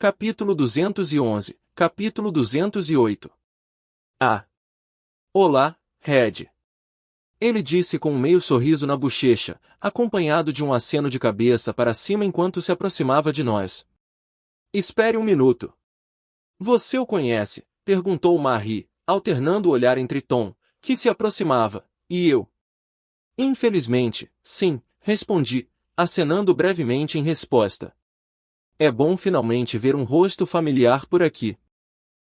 Capítulo 211, Capítulo 208. Ah! Olá, Red. Ele disse com um meio sorriso na bochecha, acompanhado de um aceno de cabeça para cima enquanto se aproximava de nós. Espere um minuto. Você o conhece? Perguntou Marie, alternando o olhar entre Tom, que se aproximava, e eu. Infelizmente, sim, respondi, acenando brevemente em resposta. É bom finalmente ver um rosto familiar por aqui.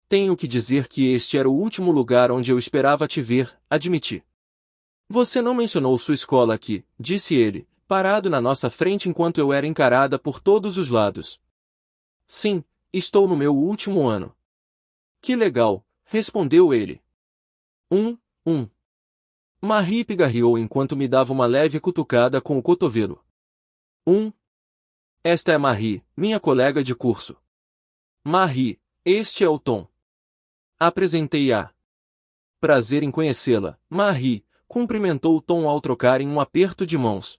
Tenho que dizer que este era o último lugar onde eu esperava te ver, admiti. Você não mencionou sua escola aqui, disse ele, parado na nossa frente enquanto eu era encarada por todos os lados. Sim, estou no meu último ano. Que legal, respondeu ele. Marie pigarreou enquanto me dava uma leve cutucada com o cotovelo. Esta é Marie, minha colega de curso. Marie, este é o Tom. Apresentei-a. Prazer em conhecê-la, Marie, cumprimentou Tom ao trocarem um aperto de mãos.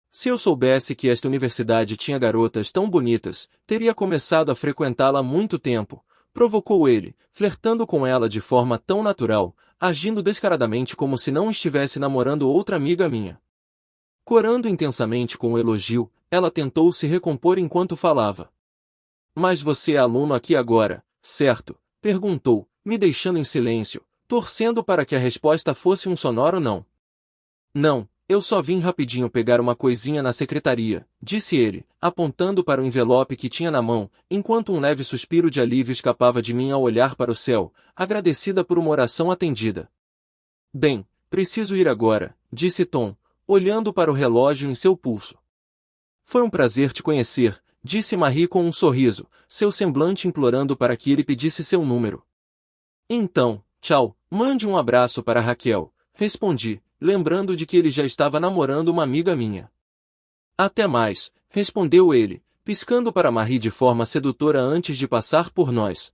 Se eu soubesse que esta universidade tinha garotas tão bonitas, teria começado a frequentá-la há muito tempo, provocou ele, flertando com ela de forma tão natural, agindo descaradamente como se não estivesse namorando outra amiga minha. Corando intensamente com o elogio, ela tentou se recompor enquanto falava. Mas você é aluno aqui agora, certo? Perguntou, me deixando em silêncio, torcendo para que a resposta fosse um sonoro não. Não, eu só vim rapidinho pegar uma coisinha na secretaria, disse ele, apontando para o envelope que tinha na mão, enquanto um leve suspiro de alívio escapava de mim ao olhar para o céu, agradecida por uma oração atendida. Bem, preciso ir agora, disse Tom, olhando para o relógio em seu pulso. Foi um prazer te conhecer, disse Marie com um sorriso, seu semblante implorando para que ele pedisse seu número. Então, tchau, mande um abraço para Raquel, respondi, lembrando de que ele já estava namorando uma amiga minha. Até mais, respondeu ele, piscando para Marie de forma sedutora antes de passar por nós.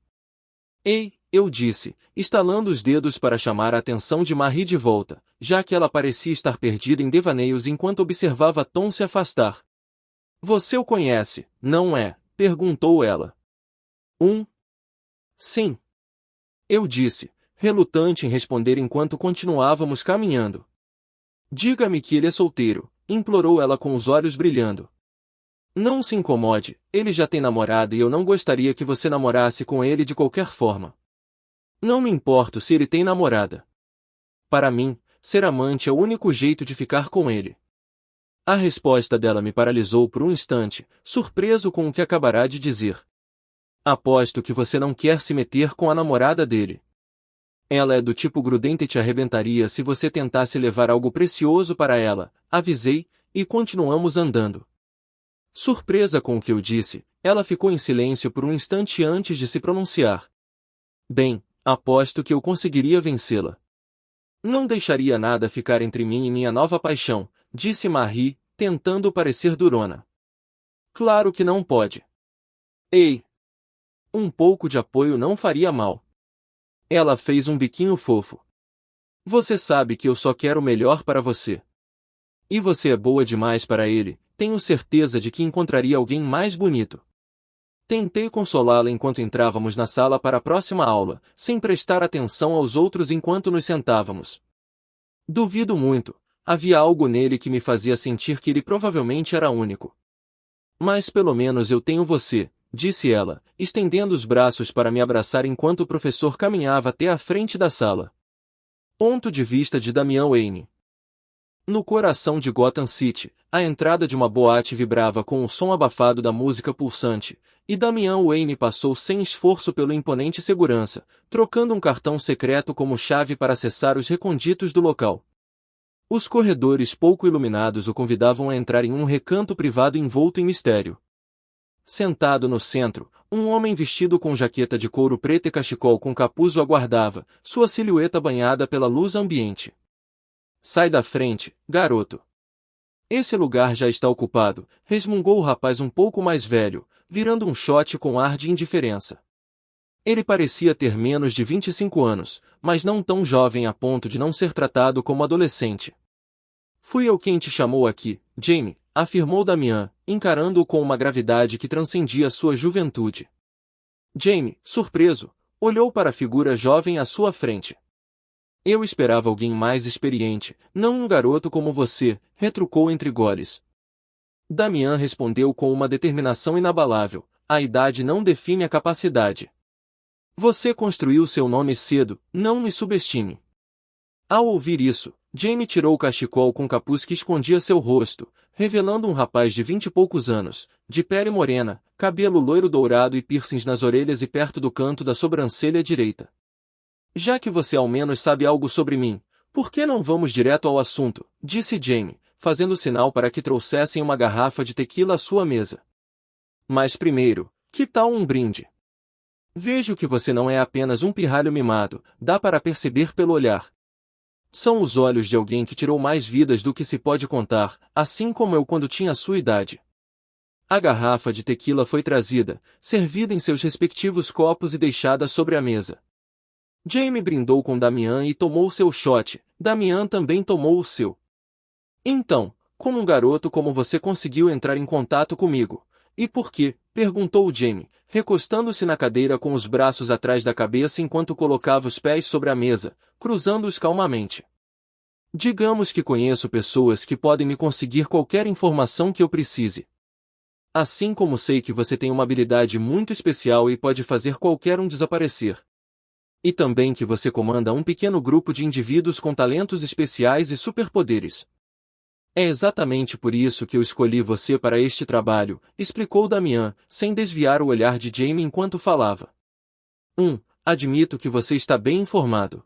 Ei, eu disse, estalando os dedos para chamar a atenção de Marie de volta, já que ela parecia estar perdida em devaneios enquanto observava Tom se afastar. Você o conhece, não é? Perguntou ela. Sim. Eu disse, relutante em responder enquanto continuávamos caminhando. Diga-me que ele é solteiro, implorou ela com os olhos brilhando. Não se incomode, ele já tem namorada e eu não gostaria que você namorasse com ele de qualquer forma. Não me importo se ele tem namorada. Para mim, ser amante é o único jeito de ficar com ele. A resposta dela me paralisou por um instante, surpreso com o que acabará de dizer. Aposto que você não quer se meter com a namorada dele. Ela é do tipo grudenta e te arrebentaria se você tentasse levar algo precioso para ela, avisei, e continuamos andando. Surpresa com o que eu disse, ela ficou em silêncio por um instante antes de se pronunciar. Bem, aposto que eu conseguiria vencê-la. Não deixaria nada ficar entre mim e minha nova paixão, disse Marie, tentando parecer durona. Claro que não pode. Ei! Um pouco de apoio não faria mal. Ela fez um biquinho fofo. Você sabe que eu só quero o melhor para você. E você é boa demais para ele, tenho certeza de que encontraria alguém mais bonito. Tentei consolá-la enquanto entrávamos na sala para a próxima aula, sem prestar atenção aos outros enquanto nos sentávamos. Duvido muito, havia algo nele que me fazia sentir que ele provavelmente era único. Mas pelo menos eu tenho você, disse ela, estendendo os braços para me abraçar enquanto o professor caminhava até a frente da sala. Ponto de vista de Damian Wayne. No coração de Gotham City, a entrada de uma boate vibrava com o som abafado da música pulsante, e Damian Wayne passou sem esforço pelo imponente segurança, trocando um cartão secreto como chave para acessar os reconditos do local. Os corredores pouco iluminados o convidavam a entrar em um recanto privado envolto em mistério. Sentado no centro, um homem vestido com jaqueta de couro preta e cachecol com capuz o aguardava, sua silhueta banhada pela luz ambiente. Sai da frente, garoto. Esse lugar já está ocupado, resmungou o rapaz um pouco mais velho, virando um shot com ar de indiferença. Ele parecia ter menos de 25 anos, mas não tão jovem a ponto de não ser tratado como adolescente. Fui eu quem te chamou aqui, Jamie, afirmou Damian, encarando-o com uma gravidade que transcendia sua juventude. Jamie, surpreso, olhou para a figura jovem à sua frente. Eu esperava alguém mais experiente, não um garoto como você, retrucou entre goles. Damian respondeu com uma determinação inabalável, a idade não define a capacidade. Você construiu seu nome cedo, não me subestime. Ao ouvir isso, Jamie tirou o cachecol com capuz que escondia seu rosto, revelando um rapaz de 20 e poucos anos, de pele morena, cabelo loiro dourado e piercings nas orelhas e perto do canto da sobrancelha direita. Já que você ao menos sabe algo sobre mim, por que não vamos direto ao assunto? Disse Jamie, fazendo sinal para que trouxessem uma garrafa de tequila à sua mesa. Mas primeiro, que tal um brinde? Vejo que você não é apenas um pirralho mimado, dá para perceber pelo olhar. São os olhos de alguém que tirou mais vidas do que se pode contar, assim como eu quando tinha sua idade. A garrafa de tequila foi trazida, servida em seus respectivos copos e deixada sobre a mesa. Jamie brindou com Damian e tomou seu shot, Damian também tomou o seu. Então, como um garoto como você conseguiu entrar em contato comigo? E por quê? Perguntou Jamie, recostando-se na cadeira com os braços atrás da cabeça enquanto colocava os pés sobre a mesa, cruzando-os calmamente. Digamos que conheço pessoas que podem me conseguir qualquer informação que eu precise. Assim como sei que você tem uma habilidade muito especial e pode fazer qualquer um desaparecer. E também que você comanda um pequeno grupo de indivíduos com talentos especiais e superpoderes. É exatamente por isso que eu escolhi você para este trabalho, explicou Damian, sem desviar o olhar de Jamie enquanto falava. Admito que você está bem informado.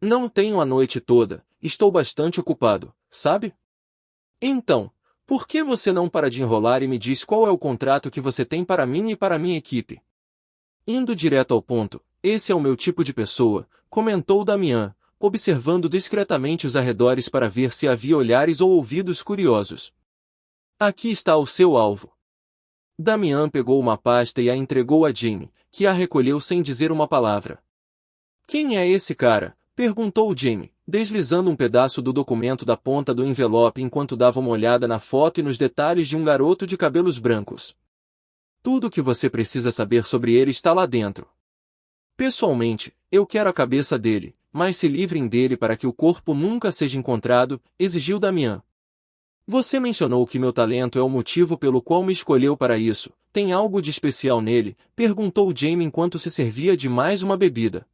Não tenho a noite toda, estou bastante ocupado, sabe? Então, por que você não para de enrolar e me diz qual é o contrato que você tem para mim e para minha equipe? Indo direto ao ponto, esse é o meu tipo de pessoa, comentou Damian, observando discretamente os arredores para ver se havia olhares ou ouvidos curiosos. Aqui está o seu alvo. Damian pegou uma pasta e a entregou a Jamie, que a recolheu sem dizer uma palavra. Quem é esse cara? Perguntou Jamie, deslizando um pedaço do documento da ponta do envelope enquanto dava uma olhada na foto e nos detalhes de um garoto de cabelos brancos. Tudo o que você precisa saber sobre ele está lá dentro. Pessoalmente, eu quero a cabeça dele, mas se livrem dele para que o corpo nunca seja encontrado, exigiu Damian. Você mencionou que meu talento é o motivo pelo qual me escolheu para isso. Tem algo de especial nele? Perguntou Jamie enquanto se servia de mais uma bebida.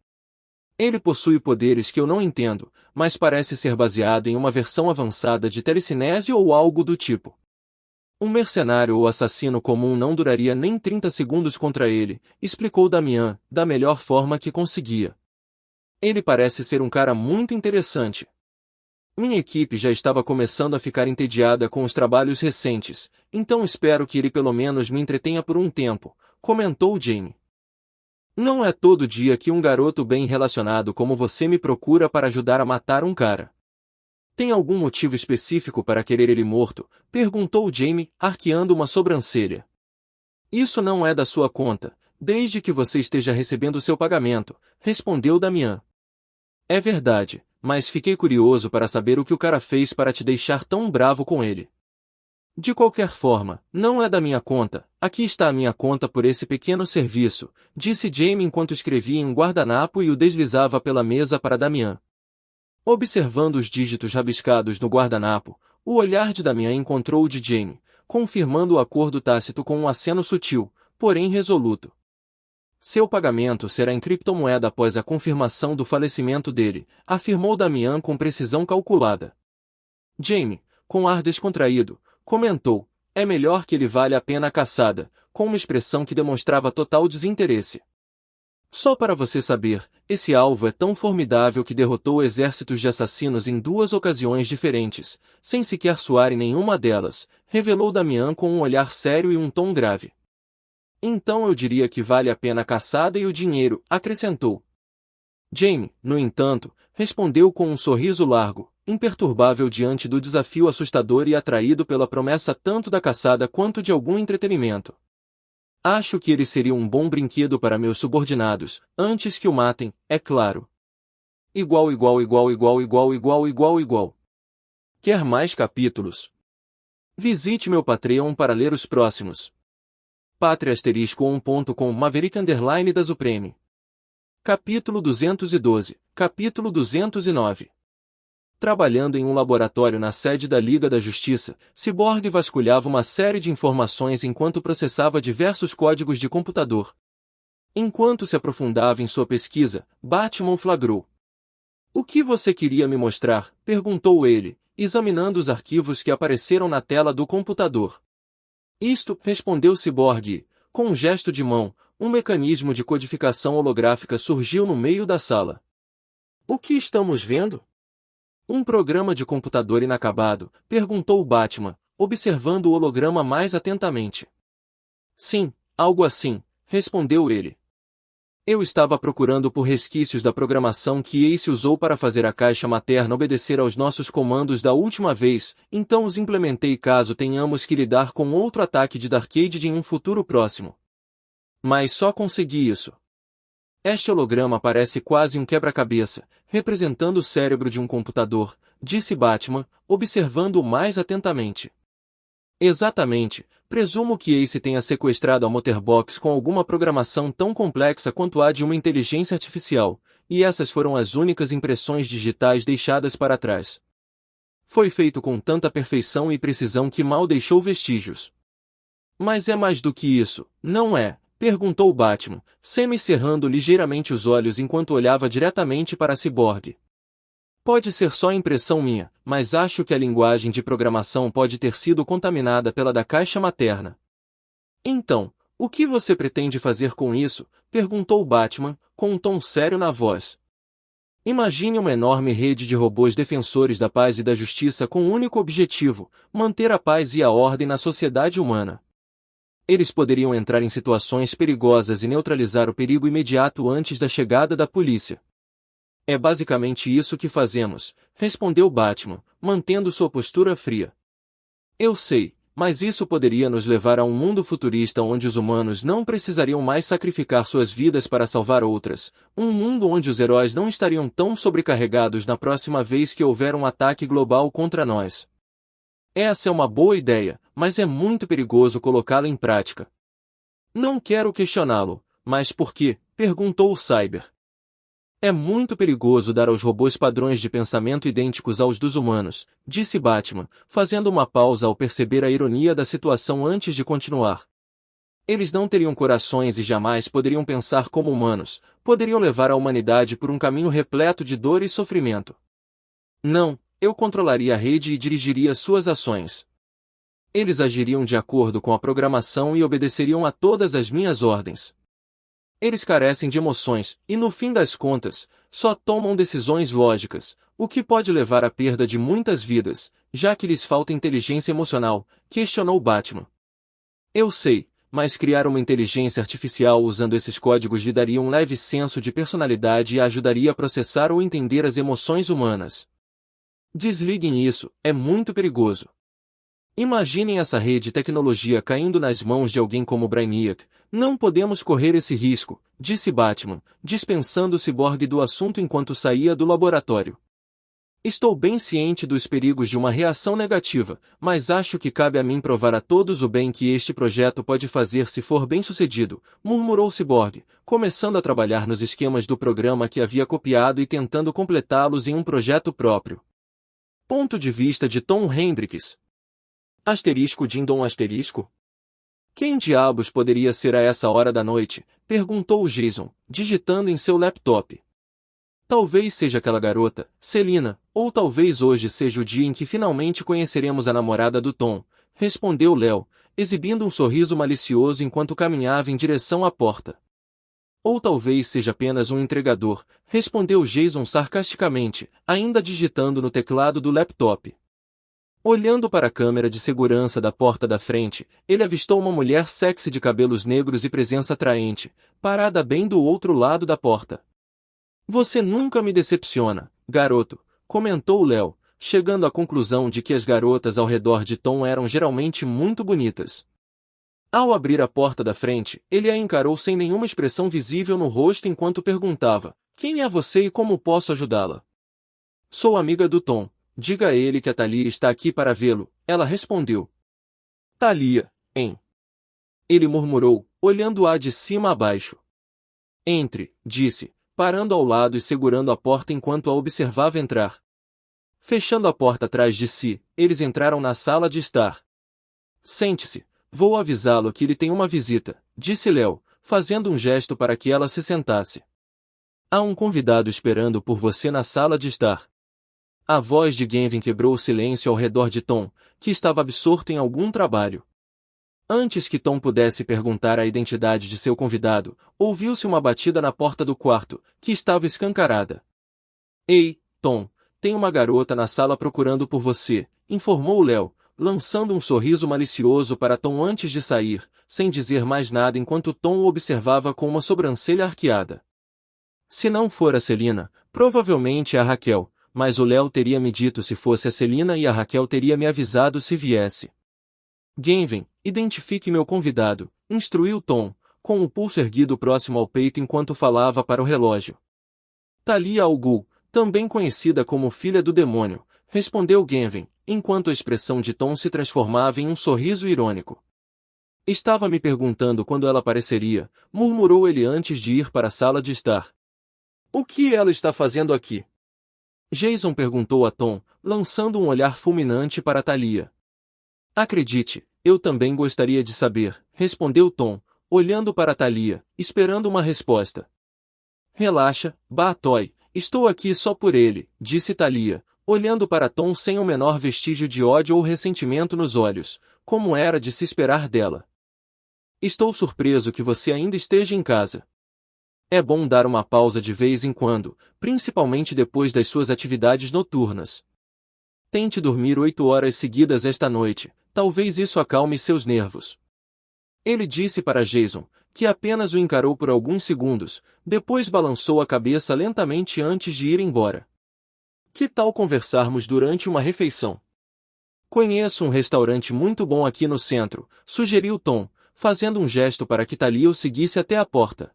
Ele possui poderes que eu não entendo, mas parece ser baseado em uma versão avançada de telecinese ou algo do tipo. Um mercenário ou assassino comum não duraria nem 30 segundos contra ele, explicou Damian, da melhor forma que conseguia. Ele parece ser um cara muito interessante. Minha equipe já estava começando a ficar entediada com os trabalhos recentes, então espero que ele pelo menos me entretenha por um tempo, comentou Jamie. Não é todo dia que um garoto bem relacionado como você me procura para ajudar a matar um cara. Tem algum motivo específico para querer ele morto? Perguntou Jamie, arqueando uma sobrancelha. Isso não é da sua conta, desde que você esteja recebendo seu pagamento, respondeu Damian. É verdade, mas fiquei curioso para saber o que o cara fez para te deixar tão bravo com ele. De qualquer forma, não é da minha conta, aqui está a minha conta por esse pequeno serviço, disse Jamie enquanto escrevia em um guardanapo e o deslizava pela mesa para Damian. Observando os dígitos rabiscados no guardanapo, o olhar de Damian encontrou o de Jamie, confirmando o acordo tácito com um aceno sutil, porém resoluto. Seu pagamento será em criptomoeda após a confirmação do falecimento dele, afirmou Damian com precisão calculada. Jamie, com ar descontraído, comentou, é melhor que ele vale a pena a caçada, com uma expressão que demonstrava total desinteresse. Só para você saber, esse alvo é tão formidável que derrotou exércitos de assassinos em 2 ocasiões diferentes, sem sequer suar em nenhuma delas, revelou Damian com um olhar sério e um tom grave. Então eu diria que vale a pena a caçada e o dinheiro, acrescentou. Jamie, no entanto, respondeu com um sorriso largo, imperturbável diante do desafio assustador e atraído pela promessa tanto da caçada quanto de algum entretenimento. Acho que ele seria um bom brinquedo para meus subordinados, antes que o matem, é claro. Igual. Quer mais capítulos? Visite meu Patreon para ler os próximos. Patreon.com Maverick da Supreme. Capítulo 212. Capítulo 209. Trabalhando em um laboratório na sede da Liga da Justiça, Cyborg vasculhava uma série de informações enquanto processava diversos códigos de computador. Enquanto se aprofundava em sua pesquisa, Batman o flagrou. "O que você queria me mostrar?" perguntou ele, examinando os arquivos que apareceram na tela do computador. "Isto", respondeu Cyborg, com um gesto de mão. Um mecanismo de codificação holográfica surgiu no meio da sala. "O que estamos vendo?" "Um programa de computador inacabado?" perguntou o Batman, observando o holograma mais atentamente. "Sim, algo assim", respondeu ele. "Eu estava procurando por resquícios da programação que Ace usou para fazer a caixa materna obedecer aos nossos comandos da última vez, então os implementei caso tenhamos que lidar com outro ataque de Darkade em um futuro próximo. Mas só consegui isso. Este holograma parece quase um quebra-cabeça, representando o cérebro de um computador", disse Batman, observando-o mais atentamente. "Exatamente, presumo que Ace tenha sequestrado a Motherbox com alguma programação tão complexa quanto a de uma inteligência artificial, e essas foram as únicas impressões digitais deixadas para trás. Foi feito com tanta perfeição e precisão que mal deixou vestígios." "Mas é mais do que isso, não é?" perguntou Batman, semicerrando ligeiramente os olhos enquanto olhava diretamente para Cyborg. "Pode ser só impressão minha, mas acho que a linguagem de programação pode ter sido contaminada pela da caixa materna." "Então, o que você pretende fazer com isso?" perguntou Batman, com um tom sério na voz. "Imagine uma enorme rede de robôs defensores da paz e da justiça com um único objetivo: manter a paz e a ordem na sociedade humana. Eles poderiam entrar em situações perigosas e neutralizar o perigo imediato antes da chegada da polícia." "É basicamente isso que fazemos", respondeu Batman, mantendo sua postura fria. "Eu sei, mas isso poderia nos levar a um mundo futurista onde os humanos não precisariam mais sacrificar suas vidas para salvar outras, um mundo onde os heróis não estariam tão sobrecarregados na próxima vez que houver um ataque global contra nós. Essa é uma boa ideia, mas é muito perigoso colocá-la em prática." "Não quero questioná-lo, mas por quê?" perguntou o Cyber. "É muito perigoso dar aos robôs padrões de pensamento idênticos aos dos humanos", disse Batman, fazendo uma pausa ao perceber a ironia da situação antes de continuar. "Eles não teriam corações e jamais poderiam pensar como humanos, poderiam levar a humanidade por um caminho repleto de dor e sofrimento. Não, eu controlaria a rede e dirigiria suas ações. Eles agiriam de acordo com a programação e obedeceriam a todas as minhas ordens. Eles carecem de emoções, e no fim das contas, só tomam decisões lógicas, o que pode levar à perda de muitas vidas, já que lhes falta inteligência emocional", questionou Batman. "Eu sei, mas criar uma inteligência artificial usando esses códigos lhe daria um leve senso de personalidade e a ajudaria a processar ou entender as emoções humanas. Desliguem isso, é muito perigoso. Imaginem essa rede de tecnologia caindo nas mãos de alguém como Brainiac. Não podemos correr esse risco", disse Batman, dispensando o ciborgue do assunto enquanto saía do laboratório. "Estou bem ciente dos perigos de uma reação negativa, mas acho que cabe a mim provar a todos o bem que este projeto pode fazer se for bem-sucedido", murmurou o ciborgue, começando a trabalhar nos esquemas do programa que havia copiado e tentando completá-los em um projeto próprio. Ponto de vista de Tom Hendricks. Dindom asterisco? "Quem diabos poderia ser a essa hora da noite?" perguntou Jason, digitando em seu laptop. "Talvez seja aquela garota, Celina, ou talvez hoje seja o dia em que finalmente conheceremos a namorada do Tom", respondeu Léo, exibindo um sorriso malicioso enquanto caminhava em direção à porta. "Ou talvez seja apenas um entregador", respondeu Jason sarcasticamente, ainda digitando no teclado do laptop. Olhando para a câmera de segurança da porta da frente, ele avistou uma mulher sexy de cabelos negros e presença atraente, parada bem do outro lado da porta. "Você nunca me decepciona, garoto", comentou Léo, chegando à conclusão de que as garotas ao redor de Tom eram geralmente muito bonitas. Ao abrir a porta da frente, ele a encarou sem nenhuma expressão visível no rosto enquanto perguntava: "Quem é você e como posso ajudá-la?" "Sou amiga do Tom. Diga a ele que a Thalia está aqui para vê-lo", ela respondeu. Thalia, hein? Ele murmurou, olhando-a de cima a baixo. Entre, disse, parando ao lado e segurando a porta enquanto a observava entrar. Fechando a porta atrás de si, eles entraram na sala de estar. Sente-se, vou avisá-lo que ele tem uma visita, disse Léo, fazendo um gesto para que ela se sentasse. Há um convidado esperando por você na sala de estar. A voz de Genvin quebrou o silêncio ao redor de Tom, que estava absorto em algum trabalho. Antes que Tom pudesse perguntar a identidade de seu convidado, ouviu-se uma batida na porta do quarto, que estava escancarada. Ei, Tom, tem uma garota na sala procurando por você, informou Léo, lançando um sorriso malicioso para Tom antes de sair, sem dizer mais nada enquanto Tom o observava com uma sobrancelha arqueada. Se não for a Celina, provavelmente é a Raquel, mas o Léo teria me dito se fosse a Celina e a Raquel teria me avisado se viesse. Genvin, identifique meu convidado, instruiu Tom, com o pulso erguido próximo ao peito enquanto falava para o relógio. Thalia al Ghul, também conhecida como filha do demônio, respondeu Genvin, enquanto a expressão de Tom se transformava em um sorriso irônico. Estava me perguntando quando ela apareceria, murmurou ele antes de ir para a sala de estar. O que ela está fazendo aqui? Jason perguntou a Tom, lançando um olhar fulminante para Thalia. Acredite, eu também gostaria de saber, respondeu Tom, olhando para Thalia, esperando uma resposta. Relaxa, Baatoy, estou aqui só por ele, disse Thalia, olhando para Tom sem o menor vestígio de ódio ou ressentimento nos olhos, como era de se esperar dela. Estou surpreso que você ainda esteja em casa. É bom dar uma pausa de vez em quando, principalmente depois das suas atividades noturnas. Tente dormir 8 horas seguidas esta noite, talvez isso acalme seus nervos. Ele disse para Jason, que apenas o encarou por alguns segundos, depois balançou a cabeça lentamente antes de ir embora. Que tal conversarmos durante uma refeição? Conheço um restaurante muito bom aqui no centro, sugeriu Tom, fazendo um gesto para que Thalia o seguisse até a porta.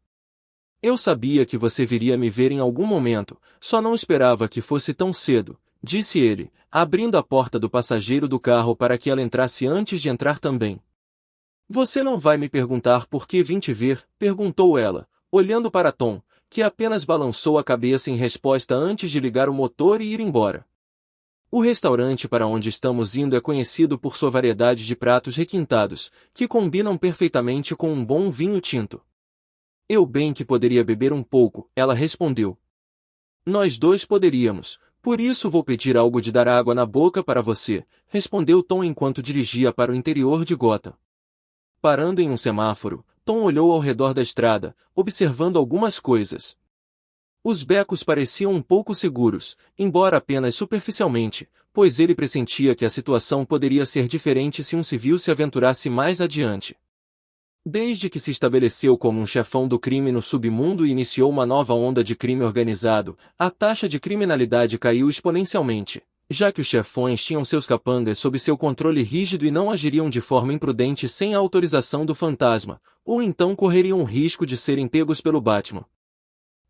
Eu sabia que você viria me ver em algum momento, só não esperava que fosse tão cedo, disse ele, abrindo a porta do passageiro do carro para que ela entrasse antes de entrar também. Você não vai me perguntar por que vim te ver, perguntou ela, olhando para Tom, que apenas balançou a cabeça em resposta antes de ligar o motor e ir embora. O restaurante para onde estamos indo é conhecido por sua variedade de pratos requintados, que combinam perfeitamente com um bom vinho tinto. Eu bem que poderia beber um pouco, ela respondeu. Nós dois poderíamos, por isso vou pedir algo de dar água na boca para você, respondeu Tom enquanto dirigia para o interior de Gotham. Parando em um semáforo, Tom olhou ao redor da estrada, observando algumas coisas. Os becos pareciam um pouco seguros, embora apenas superficialmente, pois ele pressentia que a situação poderia ser diferente se um civil se aventurasse mais adiante. Desde que se estabeleceu como um chefão do crime no submundo e iniciou uma nova onda de crime organizado, a taxa de criminalidade caiu exponencialmente, já que os chefões tinham seus capangas sob seu controle rígido e não agiriam de forma imprudente sem a autorização do fantasma, ou então correriam o risco de serem pegos pelo Batman.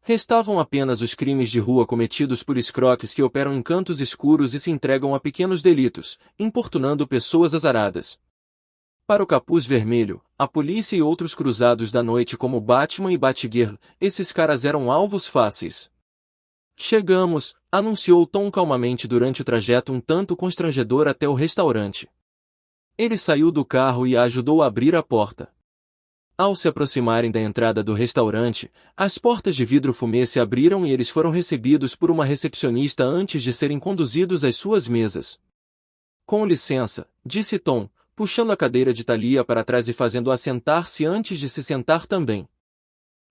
Restavam apenas os crimes de rua cometidos por escroques que operam em cantos escuros e se entregam a pequenos delitos, importunando pessoas azaradas. Para o Capuz Vermelho, a polícia e outros cruzados da noite como Batman e Batgirl, esses caras eram alvos fáceis. Chegamos, anunciou Tom calmamente durante o trajeto um tanto constrangedor até o restaurante. Ele saiu do carro e a ajudou a abrir a porta. Ao se aproximarem da entrada do restaurante, as portas de vidro fumê se abriram e eles foram recebidos por uma recepcionista antes de serem conduzidos às suas mesas. Com licença, disse Tom, puxando a cadeira de Thalia para trás e fazendo-a sentar-se antes de se sentar também.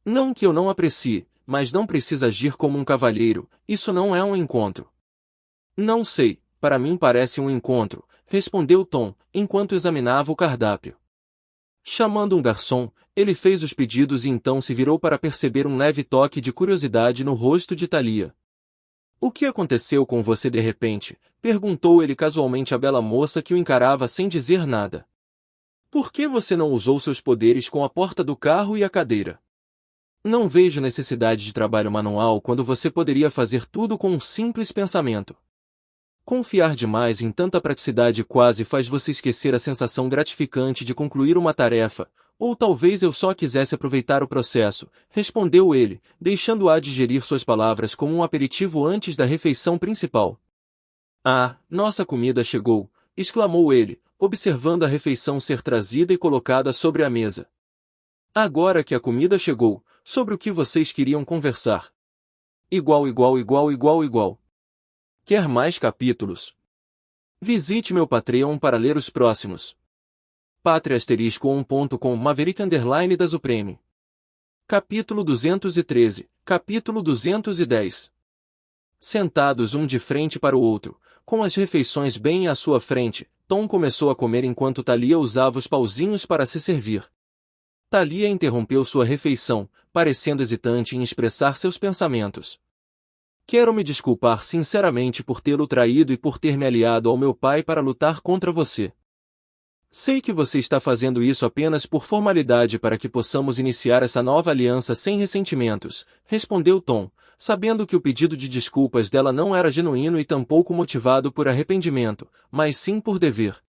Não que eu não aprecie, mas não precisa agir como um cavalheiro, isso não é um encontro. Não sei, para mim parece um encontro, respondeu Tom, enquanto examinava o cardápio. Chamando um garçom, ele fez os pedidos e então se virou para perceber um leve toque de curiosidade no rosto de Thalia. O que aconteceu com você de repente? Perguntou ele casualmente à bela moça que o encarava sem dizer nada. Por que você não usou seus poderes com a porta do carro e a cadeira? Não vejo necessidade de trabalho manual quando você poderia fazer tudo com um simples pensamento. Confiar demais em tanta praticidade quase faz você esquecer a sensação gratificante de concluir uma tarefa. Ou talvez eu só quisesse aproveitar o processo, respondeu ele, deixando-a digerir suas palavras como um aperitivo antes da refeição principal. Ah, nossa comida chegou, exclamou ele, observando a refeição ser trazida e colocada sobre a mesa. Agora que a comida chegou, sobre o que vocês queriam conversar? Igual. Quer mais capítulos? Visite meu Patreon para ler os próximos. Patreon.com Maverick _ da Supreme. Capítulo 213, capítulo 210. Sentados um de frente para o outro, com as refeições bem à sua frente, Tom começou a comer enquanto Thalia usava os pauzinhos para se servir. Thalia interrompeu sua refeição, parecendo hesitante em expressar seus pensamentos. Quero me desculpar sinceramente por tê-lo traído e por ter me aliado ao meu pai para lutar contra você. Sei que você está fazendo isso apenas por formalidade para que possamos iniciar essa nova aliança sem ressentimentos, respondeu Tom, sabendo que o pedido de desculpas dela não era genuíno e tampouco motivado por arrependimento, mas sim por dever.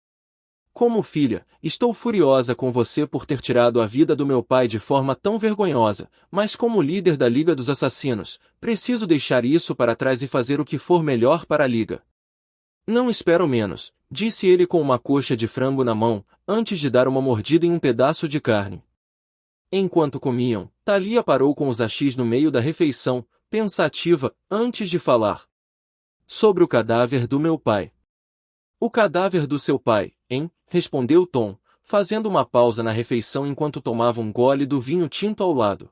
Como filha, estou furiosa com você por ter tirado a vida do meu pai de forma tão vergonhosa, mas como líder da Liga dos Assassinos, preciso deixar isso para trás e fazer o que for melhor para a Liga. Não espero menos, disse ele com uma coxa de frango na mão, antes de dar uma mordida em um pedaço de carne. Enquanto comiam, Thalia parou com os hachis no meio da refeição, pensativa, antes de falar. Sobre o cadáver do meu pai. O cadáver do seu pai, hein? Respondeu Tom, fazendo uma pausa na refeição enquanto tomava um gole do vinho tinto ao lado.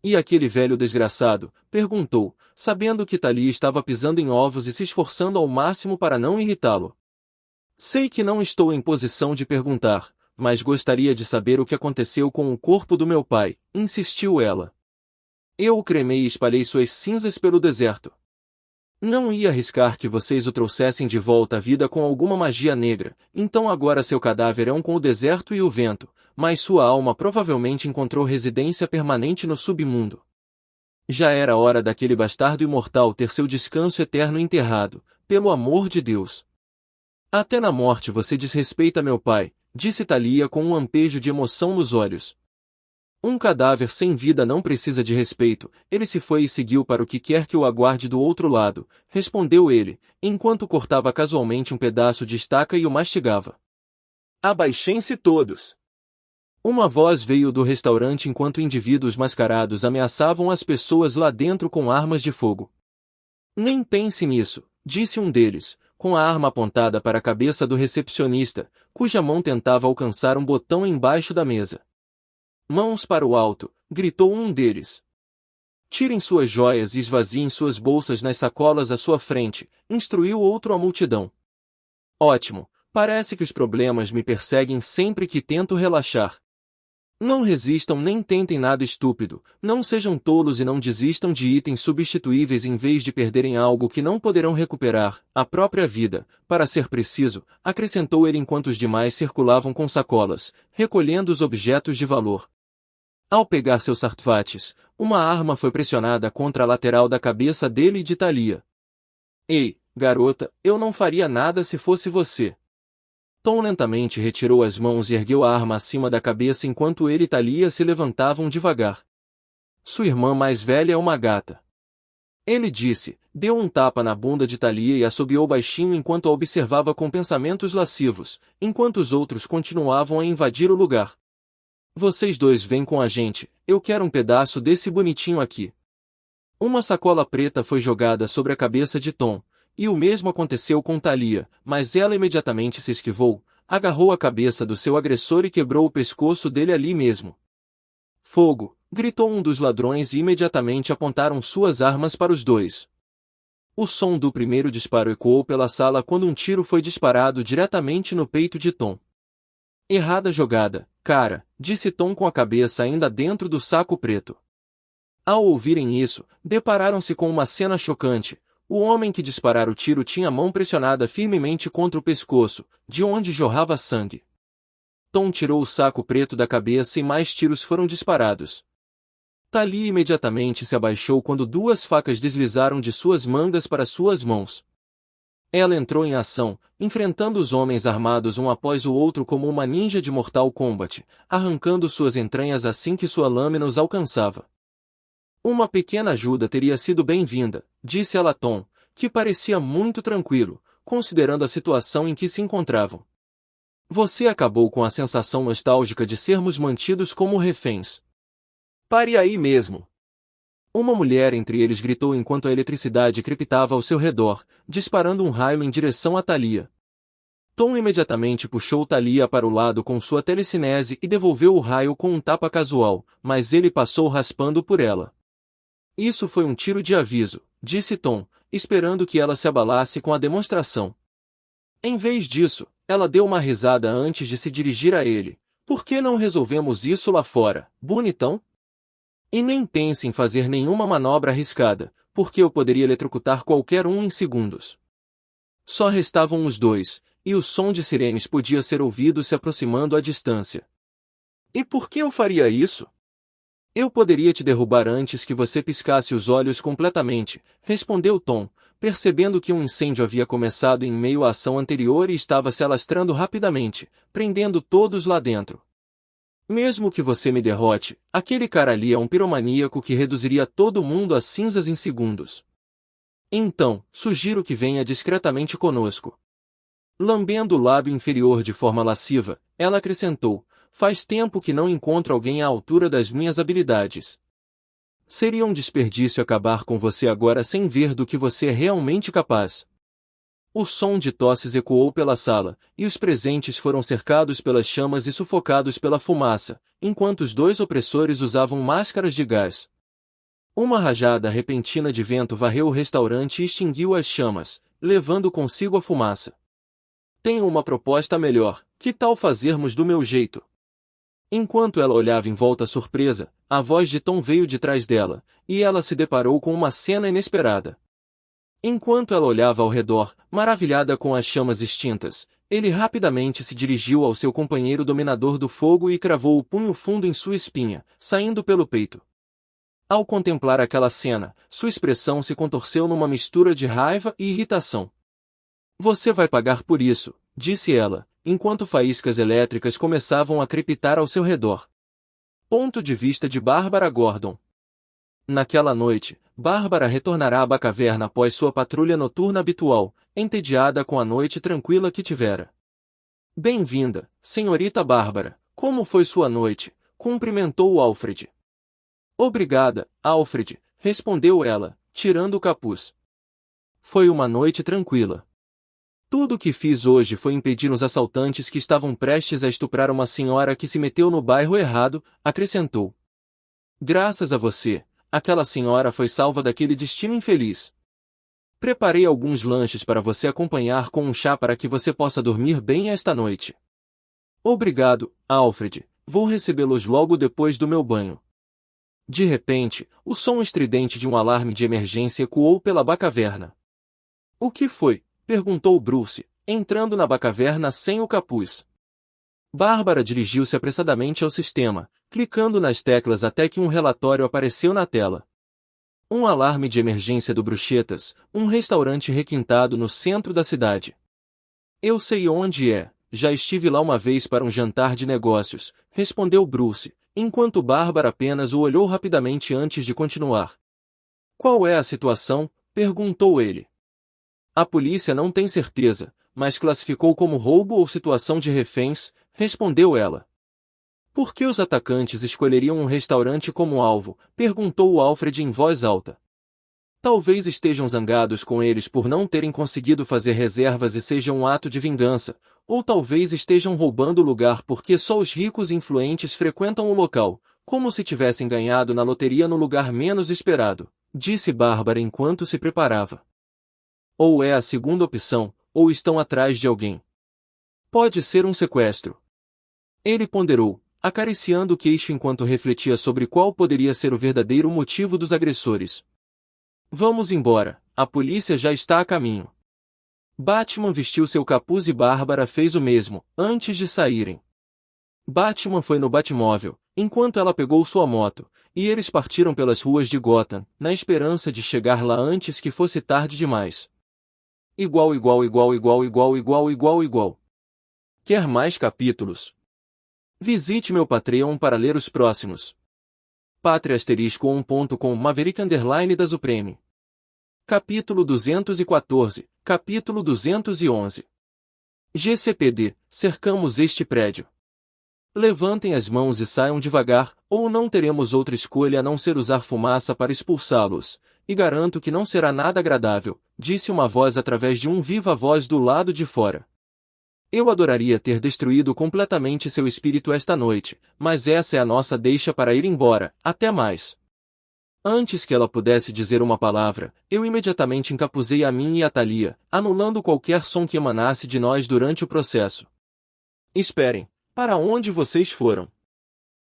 E aquele velho desgraçado? Perguntou, sabendo que Thalia estava pisando em ovos e se esforçando ao máximo para não irritá-lo. Sei que não estou em posição de perguntar, mas gostaria de saber o que aconteceu com o corpo do meu pai, insistiu ela. Eu o cremei e espalhei suas cinzas pelo deserto. Não ia arriscar que vocês o trouxessem de volta à vida com alguma magia negra, então agora seu cadáver é um com o deserto e o vento, mas sua alma provavelmente encontrou residência permanente no submundo. Já era hora daquele bastardo imortal ter seu descanso eterno enterrado, pelo amor de Deus. Até na morte você desrespeita meu pai, disse Thalia com um lampejo de emoção nos olhos. Um cadáver sem vida não precisa de respeito, ele se foi e seguiu para o que quer que o aguarde do outro lado, respondeu ele, enquanto cortava casualmente um pedaço de estaca e o mastigava. Abaixem-se todos! Uma voz veio do restaurante enquanto indivíduos mascarados ameaçavam as pessoas lá dentro com armas de fogo. Nem pense nisso, disse um deles, com a arma apontada para a cabeça do recepcionista, cuja mão tentava alcançar um botão embaixo da mesa. Mãos para o alto, gritou um deles. Tirem suas joias e esvaziem suas bolsas nas sacolas à sua frente, instruiu outro à multidão. Ótimo, parece que os problemas me perseguem sempre que tento relaxar. Não resistam nem tentem nada estúpido, não sejam tolos e não desistam de itens substituíveis em vez de perderem algo que não poderão recuperar, a própria vida, para ser preciso, acrescentou ele enquanto os demais circulavam com sacolas, recolhendo os objetos de valor. Ao pegar seus sartvates, uma arma foi pressionada contra a lateral da cabeça dele e de Thalia. Ei, garota, eu não faria nada se fosse você. Tom lentamente retirou as mãos e ergueu a arma acima da cabeça enquanto ele e Thalia se levantavam devagar. Sua irmã mais velha é uma gata. Ele disse, deu um tapa na bunda de Thalia e assobiou baixinho enquanto a observava com pensamentos lascivos, enquanto os outros continuavam a invadir o lugar. Vocês dois vêm com a gente, eu quero um pedaço desse bonitinho aqui. Uma sacola preta foi jogada sobre a cabeça de Tom, e o mesmo aconteceu com Thalia, mas ela imediatamente se esquivou, agarrou a cabeça do seu agressor e quebrou o pescoço dele ali mesmo. Fogo! Gritou um dos ladrões e imediatamente apontaram suas armas para os dois. O som do primeiro disparo ecoou pela sala quando um tiro foi disparado diretamente no peito de Tom. Errada jogada, cara, disse Tom com a cabeça ainda dentro do saco preto. Ao ouvirem isso, depararam-se com uma cena chocante. O homem que disparara o tiro tinha a mão pressionada firmemente contra o pescoço, de onde jorrava sangue. Tom tirou o saco preto da cabeça e mais tiros foram disparados. Thalia imediatamente se abaixou quando duas facas deslizaram de suas mangas para suas mãos. Ela entrou em ação, enfrentando os homens armados um após o outro como uma ninja de Mortal Kombat, arrancando suas entranhas assim que sua lâmina os alcançava. Uma pequena ajuda teria sido bem-vinda, disse ela a Tom, que parecia muito tranquilo, considerando a situação em que se encontravam. Você acabou com a sensação nostálgica de sermos mantidos como reféns. Pare aí mesmo. Uma mulher entre eles gritou enquanto a eletricidade crepitava ao seu redor, disparando um raio em direção a Thalia. Tom imediatamente puxou Thalia para o lado com sua telecinese e devolveu o raio com um tapa casual, mas ele passou raspando por ela. Isso foi um tiro de aviso, disse Tom, esperando que ela se abalasse com a demonstração. Em vez disso, ela deu uma risada antes de se dirigir a ele. Por que não resolvemos isso lá fora, bonitão? E nem pense em fazer nenhuma manobra arriscada, porque eu poderia eletrocutar qualquer um em segundos. Só restavam os dois, e o som de sirenes podia ser ouvido se aproximando à distância. E por que eu faria isso? Eu poderia te derrubar antes que você piscasse os olhos completamente, respondeu Tom, percebendo que um incêndio havia começado em meio à ação anterior e estava se alastrando rapidamente, prendendo todos lá dentro. Mesmo que você me derrote, aquele cara ali é um piromaníaco que reduziria todo mundo a cinzas em segundos. Então, sugiro que venha discretamente conosco. Lambendo o lábio inferior de forma lasciva, ela acrescentou, faz tempo que não encontro alguém à altura das minhas habilidades. Seria um desperdício acabar com você agora sem ver do que você é realmente capaz. O som de tosses ecoou pela sala, e os presentes foram cercados pelas chamas e sufocados pela fumaça, enquanto os dois opressores usavam máscaras de gás. Uma rajada repentina de vento varreu o restaurante e extinguiu as chamas, levando consigo a fumaça. Tenho uma proposta melhor, que tal fazermos do meu jeito? Enquanto ela olhava em volta surpresa, a voz de Tom veio de trás dela, e ela se deparou com uma cena inesperada. Enquanto ela olhava ao redor, maravilhada com as chamas extintas, ele rapidamente se dirigiu ao seu companheiro dominador do fogo e cravou o punho fundo em sua espinha, saindo pelo peito. Ao contemplar aquela cena, sua expressão se contorceu numa mistura de raiva e irritação. Você vai pagar por isso, disse ela, enquanto faíscas elétricas começavam a crepitar ao seu redor. Ponto de vista de Bárbara Gordon. Naquela noite, Bárbara retornará à Batcaverna após sua patrulha noturna habitual, entediada com a noite tranquila que tivera. Bem-vinda, senhorita Bárbara. Como foi sua noite? Cumprimentou Alfred. Obrigada, Alfred, respondeu ela, tirando o capuz. Foi uma noite tranquila. Tudo o que fiz hoje foi impedir os assaltantes que estavam prestes a estuprar uma senhora que se meteu no bairro errado, acrescentou. Graças a você, aquela senhora foi salva daquele destino infeliz. Preparei alguns lanches para você acompanhar com um chá para que você possa dormir bem esta noite. Obrigado, Alfred, vou recebê-los logo depois do meu banho. De repente, o som estridente de um alarme de emergência ecoou pela Batcaverna. O que foi? Perguntou Bruce, entrando na Batcaverna sem o capuz. Bárbara dirigiu-se apressadamente ao sistema, clicando nas teclas até que um relatório apareceu na tela. Um alarme de emergência do Bruxetas, um restaurante requintado no centro da cidade. Eu sei onde é, já estive lá uma vez para um jantar de negócios, respondeu Bruce, enquanto Bárbara apenas o olhou rapidamente antes de continuar. Qual é a situação? Perguntou ele. A polícia não tem certeza, mas classificou como roubo ou situação de reféns, respondeu ela. Por que os atacantes escolheriam um restaurante como alvo? Perguntou Alfred em voz alta. Talvez estejam zangados com eles por não terem conseguido fazer reservas e seja um ato de vingança, ou talvez estejam roubando o lugar porque só os ricos e influentes frequentam o local, como se tivessem ganhado na loteria no lugar menos esperado, disse Bárbara enquanto se preparava. Ou é a segunda opção, ou estão atrás de alguém. Pode ser um sequestro. Ele ponderou, acariciando o queixo enquanto refletia sobre qual poderia ser o verdadeiro motivo dos agressores. Vamos embora, a polícia já está a caminho. Batman vestiu seu capuz e Bárbara fez o mesmo, antes de saírem. Batman foi no Batmóvel, enquanto ela pegou sua moto, e eles partiram pelas ruas de Gotham, na esperança de chegar lá antes que fosse tarde demais. Igual, igual, igual, igual, igual, igual, igual, igual. Quer mais capítulos? Visite meu Patreon para ler os próximos. Patreon.com Maverick da Supreme. Capítulo 214, capítulo 211. GCPD, cercamos este prédio. Levantem as mãos e saiam devagar, ou não teremos outra escolha a não ser usar fumaça para expulsá-los, e garanto que não será nada agradável, disse uma voz através de um viva-voz do lado de fora. Eu adoraria ter destruído completamente seu espírito esta noite, mas essa é a nossa deixa para ir embora, até mais. Antes que ela pudesse dizer uma palavra, eu imediatamente encapuzei a mim e a Thalia, anulando qualquer som que emanasse de nós durante o processo. Esperem, para onde vocês foram?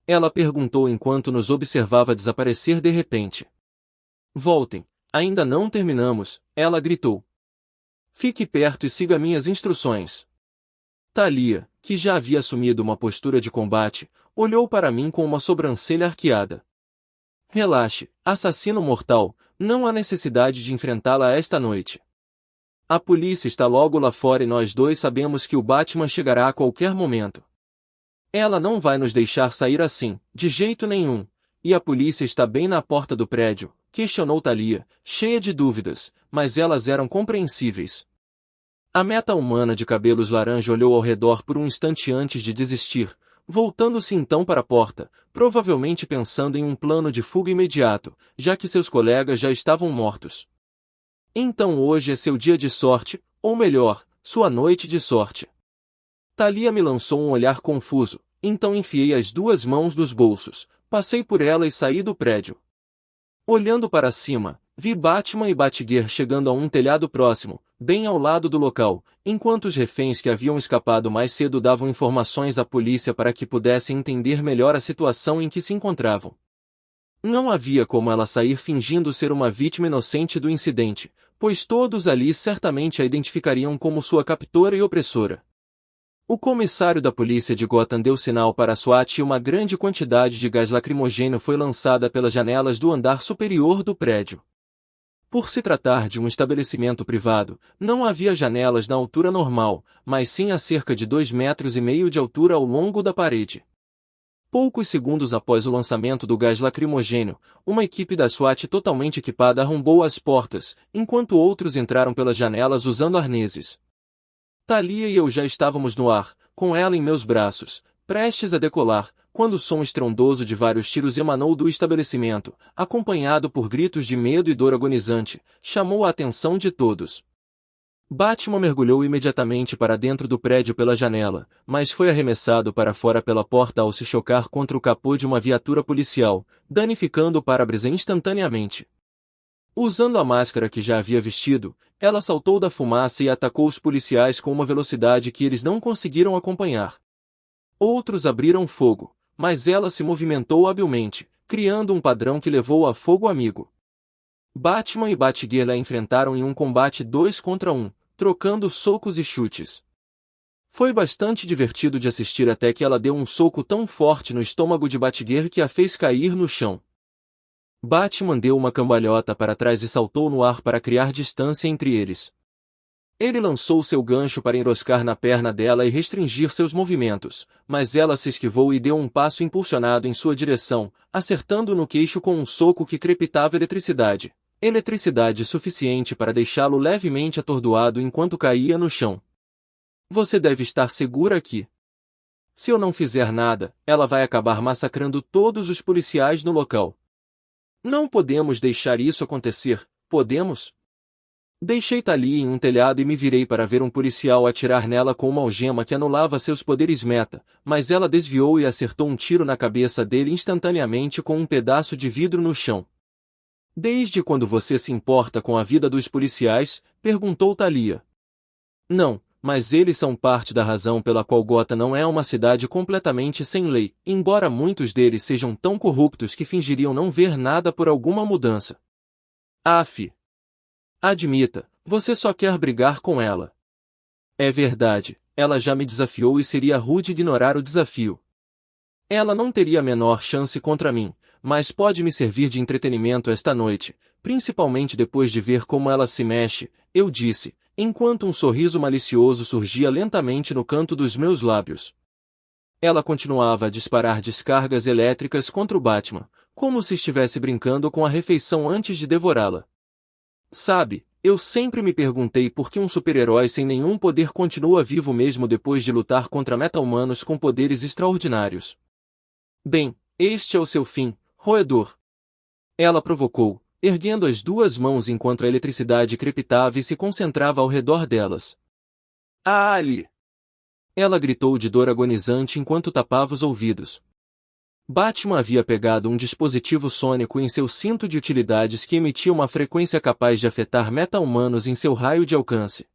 Ela perguntou enquanto nos observava desaparecer de repente. Voltem, ainda não terminamos, ela gritou. Fique perto e siga minhas instruções. Thalia, que já havia assumido uma postura de combate, olhou para mim com uma sobrancelha arqueada. Relaxe, assassino mortal, não há necessidade de enfrentá-la esta noite. A polícia está logo lá fora e nós dois sabemos que o Batman chegará a qualquer momento. Ela não vai nos deixar sair assim, de jeito nenhum. E a polícia está bem na porta do prédio, questionou Thalia, cheia de dúvidas, mas elas eram compreensíveis. A meta-humana de cabelos laranja olhou ao redor por um instante antes de desistir, voltando-se então para a porta, provavelmente pensando em um plano de fuga imediato, já que seus colegas já estavam mortos. Então hoje é seu dia de sorte, ou melhor, sua noite de sorte. Thalia me lançou um olhar confuso, então enfiei as duas mãos nos bolsos, passei por ela e saí do prédio. Olhando para cima, vi Batman e Batgirl chegando a um telhado próximo, bem ao lado do local, enquanto os reféns que haviam escapado mais cedo davam informações à polícia para que pudessem entender melhor a situação em que se encontravam. Não havia como ela sair fingindo ser uma vítima inocente do incidente, pois todos ali certamente a identificariam como sua captora e opressora. O comissário da polícia de Gotham deu sinal para a SWAT e uma grande quantidade de gás lacrimogêneo foi lançada pelas janelas do andar superior do prédio. Por se tratar de um estabelecimento privado, não havia janelas na altura normal, mas sim a cerca de 2,5 metros de altura ao longo da parede. Poucos segundos após o lançamento do gás lacrimogêneo, uma equipe da SWAT totalmente equipada arrombou as portas, enquanto outros entraram pelas janelas usando arneses. Thalia e eu já estávamos no ar, com ela em meus braços, prestes a decolar, quando o som estrondoso de vários tiros emanou do estabelecimento, acompanhado por gritos de medo e dor agonizante, chamou a atenção de todos. Batman mergulhou imediatamente para dentro do prédio pela janela, mas foi arremessado para fora pela porta ao se chocar contra o capô de uma viatura policial, danificando o para-brisa instantaneamente. Usando a máscara que já havia vestido, ela saltou da fumaça e atacou os policiais com uma velocidade que eles não conseguiram acompanhar. Outros abriram fogo, mas ela se movimentou habilmente, criando um padrão que levou a fogo amigo. Batman e Batgirl a enfrentaram em um combate 2 contra 1, trocando socos e chutes. Foi bastante divertido de assistir até que ela deu um soco tão forte no estômago de Batgirl que a fez cair no chão. Batman deu uma cambalhota para trás e saltou no ar para criar distância entre eles. Ele lançou seu gancho para enroscar na perna dela e restringir seus movimentos, mas ela se esquivou e deu um passo impulsionado em sua direção, acertando no queixo com um soco que crepitava eletricidade. Eletricidade suficiente para deixá-lo levemente atordoado enquanto caía no chão. Você deve estar segura aqui. Se eu não fizer nada, ela vai acabar massacrando todos os policiais no local. Não podemos deixar isso acontecer, podemos? Deixei Thalia em um telhado e me virei para ver um policial atirar nela com uma algema que anulava seus poderes meta, mas ela desviou e acertou um tiro na cabeça dele instantaneamente com um pedaço de vidro no chão. Desde quando você se importa com a vida dos policiais? Perguntou Thalia. Não, mas eles são parte da razão pela qual Gotham não é uma cidade completamente sem lei, embora muitos deles sejam tão corruptos que fingiriam não ver nada por alguma mudança. Aff. Admita, você só quer brigar com ela. É verdade, ela já me desafiou e seria rude ignorar o desafio. Ela não teria a menor chance contra mim, mas pode me servir de entretenimento esta noite, principalmente depois de ver como ela se mexe, eu disse, enquanto um sorriso malicioso surgia lentamente no canto dos meus lábios. Ela continuava a disparar descargas elétricas contra o Batman, como se estivesse brincando com a refeição antes de devorá-la. Sabe, eu sempre me perguntei por que um super-herói sem nenhum poder continua vivo mesmo depois de lutar contra meta-humanos com poderes extraordinários. Bem, este é o seu fim, roedor. Ela provocou, erguendo as duas mãos enquanto a eletricidade crepitava e se concentrava ao redor delas. Ah, Ali! Ela gritou de dor agonizante enquanto tapava os ouvidos. Batman havia pegado um dispositivo sônico em seu cinto de utilidades que emitia uma frequência capaz de afetar meta-humanos em seu raio de alcance.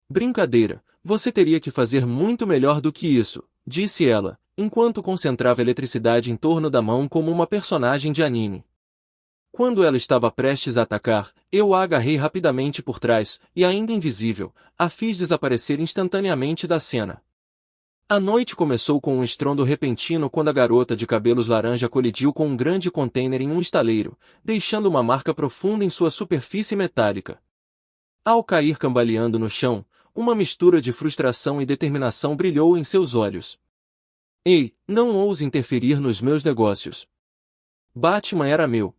Brincadeira, você teria que fazer muito melhor do que isso, disse ela, enquanto concentrava eletricidade em torno da mão como uma personagem de anime. Quando ela estava prestes a atacar, eu a agarrei rapidamente por trás, e ainda invisível, a fiz desaparecer instantaneamente da cena. A noite começou com um estrondo repentino quando a garota de cabelos laranja colidiu com um grande container em um estaleiro, deixando uma marca profunda em sua superfície metálica. Ao cair cambaleando no chão, uma mistura de frustração e determinação brilhou em seus olhos. Ei, não ouse interferir nos meus negócios. Batman era meu.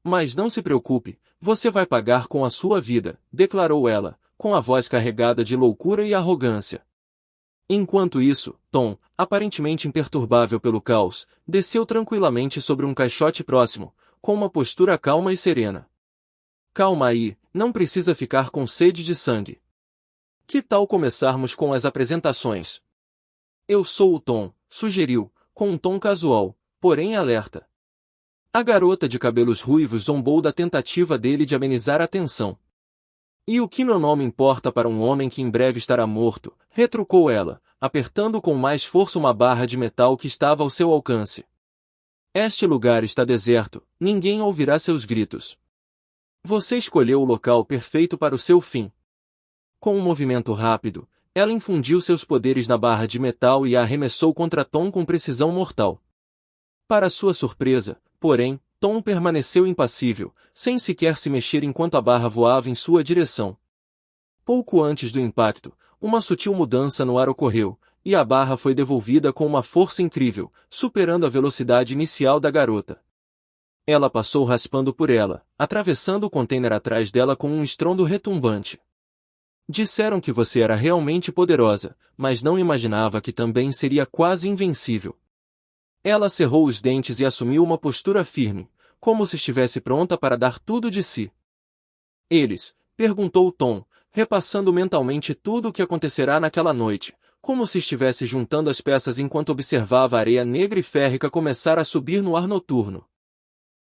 Mas não se preocupe, você vai pagar com a sua vida, declarou ela, com a voz carregada de loucura e arrogância. Enquanto isso, Tom, aparentemente imperturbável pelo caos, desceu tranquilamente sobre um caixote próximo, com uma postura calma e serena. Calma aí, não precisa ficar com sede de sangue. Que tal começarmos com as apresentações? Eu sou o Tom, sugeriu, com um tom casual, porém alerta. A garota de cabelos ruivos zombou da tentativa dele de amenizar a tensão. E o que meu nome importa para um homem que em breve estará morto, retrucou ela, apertando com mais força uma barra de metal que estava ao seu alcance. Este lugar está deserto, ninguém ouvirá seus gritos. Você escolheu o local perfeito para o seu fim. Com um movimento rápido, ela infundiu seus poderes na barra de metal e a arremessou contra Tom com precisão mortal. Para sua surpresa, porém, Tom permaneceu impassível, sem sequer se mexer enquanto a barra voava em sua direção. Pouco antes do impacto, uma sutil mudança no ar ocorreu, e a barra foi devolvida com uma força incrível, superando a velocidade inicial da garota. Ela passou raspando por ela, atravessando o container atrás dela com um estrondo retumbante. Disseram que você era realmente poderosa, mas não imaginava que também seria quase invencível. Ela cerrou os dentes e assumiu uma postura firme, como se estivesse pronta para dar tudo de si. Eles, perguntou Tom, repassando mentalmente tudo o que acontecerá naquela noite, como se estivesse juntando as peças enquanto observava a areia negra e férrica começar a subir no ar noturno.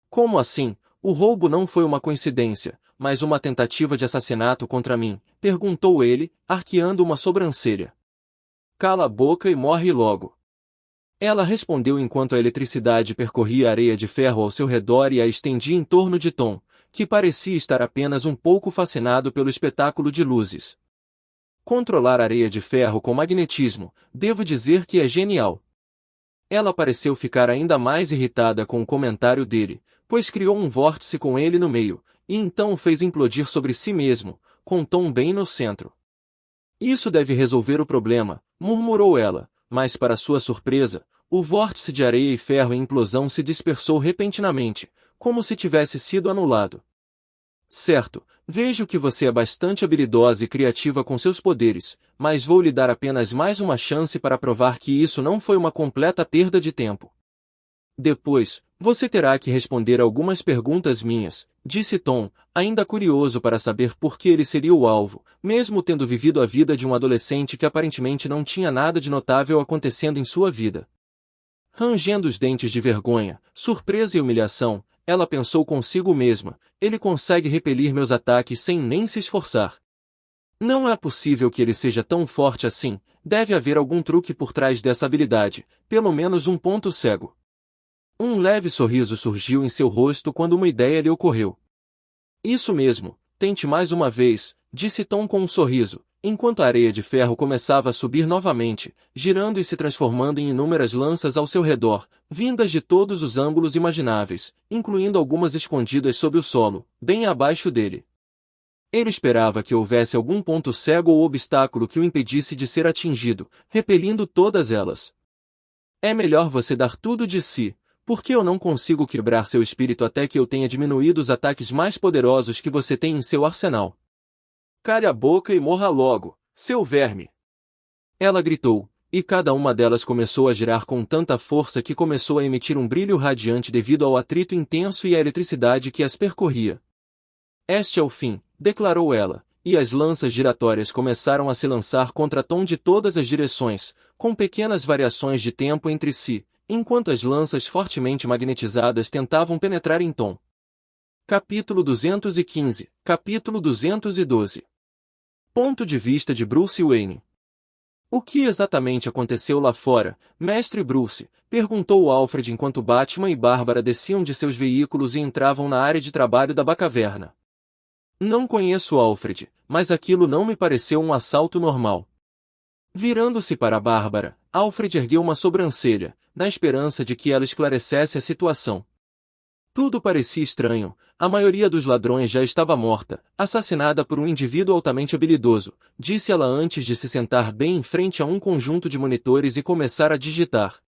Como assim? O roubo não foi uma coincidência, mas uma tentativa de assassinato contra mim, perguntou ele, arqueando uma sobrancelha. Cala a boca e morre logo. Ela respondeu enquanto a eletricidade percorria a areia de ferro ao seu redor e a estendia em torno de Tom, que parecia estar apenas um pouco fascinado pelo espetáculo de luzes. Controlar a areia de ferro com magnetismo, devo dizer que é genial. Ela pareceu ficar ainda mais irritada com o comentário dele, pois criou um vórtice com ele no meio, e então o fez implodir sobre si mesmo, com Tom bem no centro. Isso deve resolver o problema, murmurou ela, mas para sua surpresa, o vórtice de areia e ferro em implosão se dispersou repentinamente, como se tivesse sido anulado. Certo, vejo que você é bastante habilidosa e criativa com seus poderes, mas vou lhe dar apenas mais uma chance para provar que isso não foi uma completa perda de tempo. Depois, você terá que responder algumas perguntas minhas, disse Tom, ainda curioso para saber por que ele seria o alvo, mesmo tendo vivido a vida de um adolescente que aparentemente não tinha nada de notável acontecendo em sua vida. Rangendo os dentes de vergonha, surpresa e humilhação, ela pensou consigo mesma, ele consegue repelir meus ataques sem nem se esforçar. Não é possível que ele seja tão forte assim, deve haver algum truque por trás dessa habilidade, pelo menos um ponto cego. Um leve sorriso surgiu em seu rosto quando uma ideia lhe ocorreu. Isso mesmo, tente mais uma vez, disse Tom com um sorriso, enquanto a areia de ferro começava a subir novamente, girando e se transformando em inúmeras lanças ao seu redor, vindas de todos os ângulos imagináveis, incluindo algumas escondidas sob o solo, bem abaixo dele. Ele esperava que houvesse algum ponto cego ou obstáculo que o impedisse de ser atingido, repelindo todas elas. É melhor você dar tudo de si, porque eu não consigo quebrar seu espírito até que eu tenha diminuído os ataques mais poderosos que você tem em seu arsenal. Cale a boca e morra logo, seu verme! Ela gritou, e cada uma delas começou a girar com tanta força que começou a emitir um brilho radiante devido ao atrito intenso e à eletricidade que as percorria. Este é o fim, declarou ela, e as lanças giratórias começaram a se lançar contra Tom de todas as direções, com pequenas variações de tempo entre si, enquanto as lanças fortemente magnetizadas tentavam penetrar em Tom. Capítulo 215, Capítulo 212. Ponto de vista de Bruce Wayne. O que exatamente aconteceu lá fora, mestre Bruce? Perguntou Alfred enquanto Batman e Bárbara desciam de seus veículos e entravam na área de trabalho da Batcaverna. Não conheço Alfred, mas aquilo não me pareceu um assalto normal. Virando-se para Bárbara, Alfred ergueu uma sobrancelha, na esperança de que ela esclarecesse a situação. Tudo parecia estranho, a maioria dos ladrões já estava morta, assassinada por um indivíduo altamente habilidoso, disse ela antes de se sentar bem em frente a um conjunto de monitores e começar a digitar.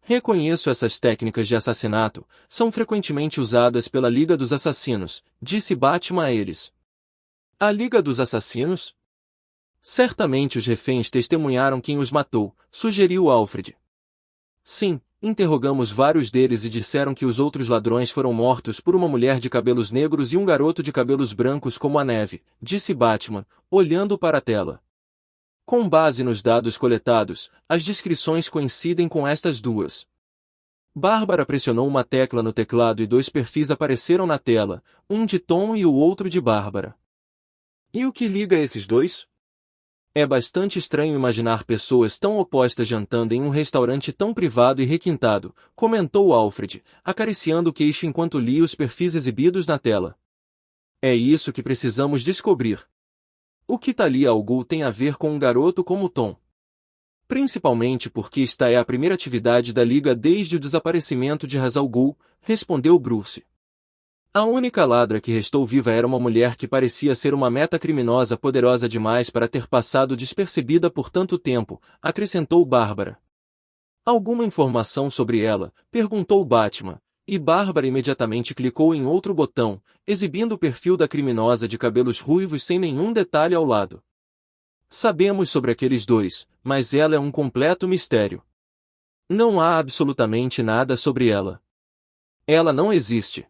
Reconheço essas técnicas de assassinato, são frequentemente usadas pela Liga dos Assassinos, disse Batman a eles. A Liga dos Assassinos? Certamente os reféns testemunharam quem os matou, sugeriu Alfred. Sim, interrogamos vários deles e disseram que os outros ladrões foram mortos por uma mulher de cabelos negros e um garoto de cabelos brancos como a neve, disse Batman, olhando para a tela. Com base nos dados coletados, as descrições coincidem com estas duas. Bárbara pressionou uma tecla no teclado e dois perfis apareceram na tela, um de Tom e o outro de Bárbara. E o que liga esses dois? É bastante estranho imaginar pessoas tão opostas jantando em um restaurante tão privado e requintado, comentou Alfred, acariciando o queixo enquanto lia os perfis exibidos na tela. É isso que precisamos descobrir. O que Talia al Ghul tem a ver com um garoto como Tom? Principalmente porque esta é a primeira atividade da Liga desde o desaparecimento de Ra's al Ghul, respondeu Bruce. A única ladra que restou viva era uma mulher que parecia ser uma meta-criminosa poderosa demais para ter passado despercebida por tanto tempo, acrescentou Bárbara. Alguma informação sobre ela? Perguntou Batman, e Bárbara imediatamente clicou em outro botão, exibindo o perfil da criminosa de cabelos ruivos sem nenhum detalhe ao lado. Sabemos sobre aqueles dois, mas ela é um completo mistério. Não há absolutamente nada sobre ela. Ela não existe.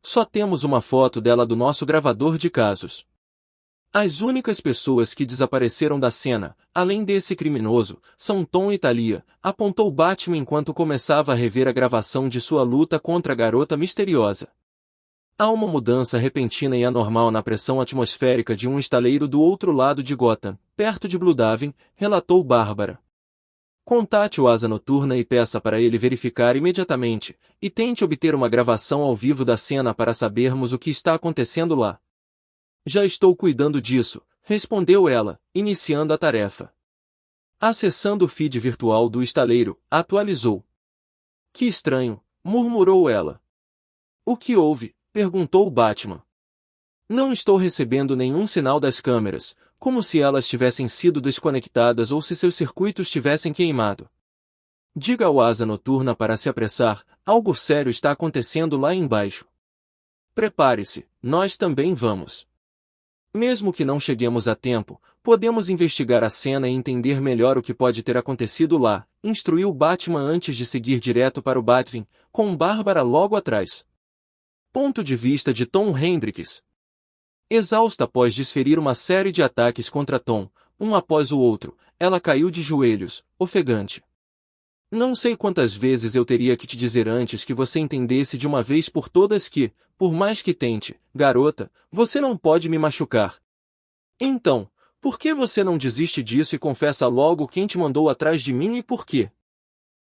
Só temos uma foto dela do nosso gravador de casos. As únicas pessoas que desapareceram da cena, além desse criminoso, são Tom e Talia, apontou Batman enquanto começava a rever a gravação de sua luta contra a garota misteriosa. Há uma mudança repentina e anormal na pressão atmosférica de um estaleiro do outro lado de Gotham, perto de Bloodaven, relatou Bárbara. Contate o Asa Noturna e peça para ele verificar imediatamente, e tente obter uma gravação ao vivo da cena para sabermos o que está acontecendo lá. Já estou cuidando disso, respondeu ela, iniciando a tarefa. Acessando o feed virtual do estaleiro, atualizou. Que estranho, murmurou ela. O que houve? Perguntou Batman. Não estou recebendo nenhum sinal das câmeras, como se elas tivessem sido desconectadas ou se seus circuitos tivessem queimado. Diga ao Asa Noturna para se apressar, algo sério está acontecendo lá embaixo. Prepare-se, nós também vamos. Mesmo que não cheguemos a tempo, podemos investigar a cena e entender melhor o que pode ter acontecido lá, instruiu Batman antes de seguir direto para o Batwing, com Bárbara logo atrás. Ponto de vista de Tom Hendricks. Exausta após desferir uma série de ataques contra Tom, um após o outro, ela caiu de joelhos, ofegante. Não sei quantas vezes eu teria que te dizer antes que você entendesse de uma vez por todas que, por mais que tente, garota, você não pode me machucar. Então, por que você não desiste disso e confessa logo quem te mandou atrás de mim e por quê?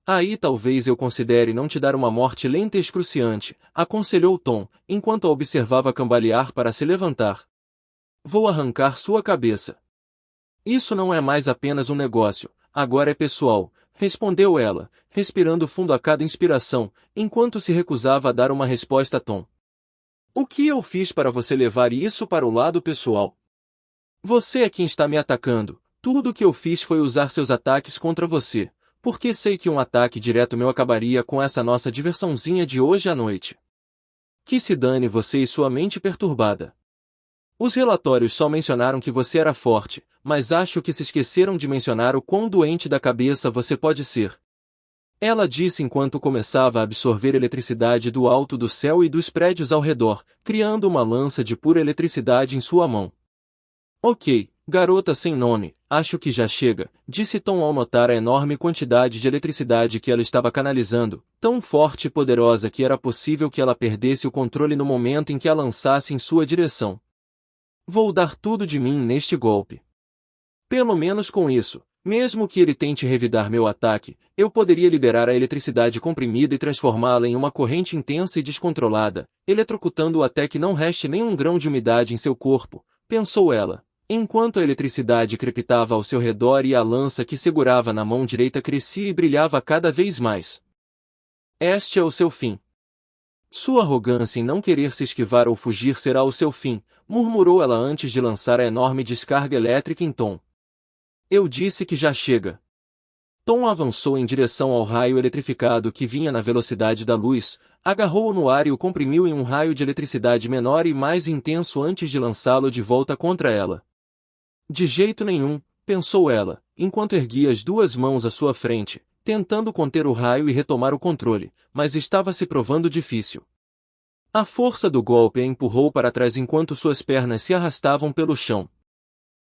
Aí talvez eu considere não te dar uma morte lenta e excruciante, aconselhou Tom, enquanto a observava cambalear para se levantar. Vou arrancar sua cabeça. Isso não é mais apenas um negócio, agora é pessoal, respondeu ela, respirando fundo a cada inspiração, enquanto se recusava a dar uma resposta a Tom. O que eu fiz para você levar isso para o lado pessoal? Você é quem está me atacando. Tudo o que eu fiz foi usar seus ataques contra você, porque sei que um ataque direto meu acabaria com essa nossa diversãozinha de hoje à noite. Que se dane você e sua mente perturbada. Os relatórios só mencionaram que você era forte, mas acho que se esqueceram de mencionar o quão doente da cabeça você pode ser. Ela disse enquanto começava a absorver eletricidade do alto do céu e dos prédios ao redor, criando uma lança de pura eletricidade em sua mão. Ok, garota sem nome, acho que já chega, disse Tom ao notar a enorme quantidade de eletricidade que ela estava canalizando, tão forte e poderosa que era possível que ela perdesse o controle no momento em que a lançasse em sua direção. Vou dar tudo de mim neste golpe. Pelo menos com isso, mesmo que ele tente revidar meu ataque, eu poderia liberar a eletricidade comprimida e transformá-la em uma corrente intensa e descontrolada, eletrocutando-o até que não reste nenhum grão de umidade em seu corpo, pensou ela, enquanto a eletricidade crepitava ao seu redor e a lança que segurava na mão direita crescia e brilhava cada vez mais. Este é o seu fim. Sua arrogância em não querer se esquivar ou fugir será o seu fim, murmurou ela antes de lançar a enorme descarga elétrica em Tom. Eu disse que já chega. Tom avançou em direção ao raio eletrificado que vinha na velocidade da luz, agarrou-o no ar e o comprimiu em um raio de eletricidade menor e mais intenso antes de lançá-lo de volta contra ela. De jeito nenhum, pensou ela, enquanto erguia as duas mãos à sua frente, tentando conter o raio e retomar o controle, mas estava se provando difícil. A força do golpe a empurrou para trás enquanto suas pernas se arrastavam pelo chão.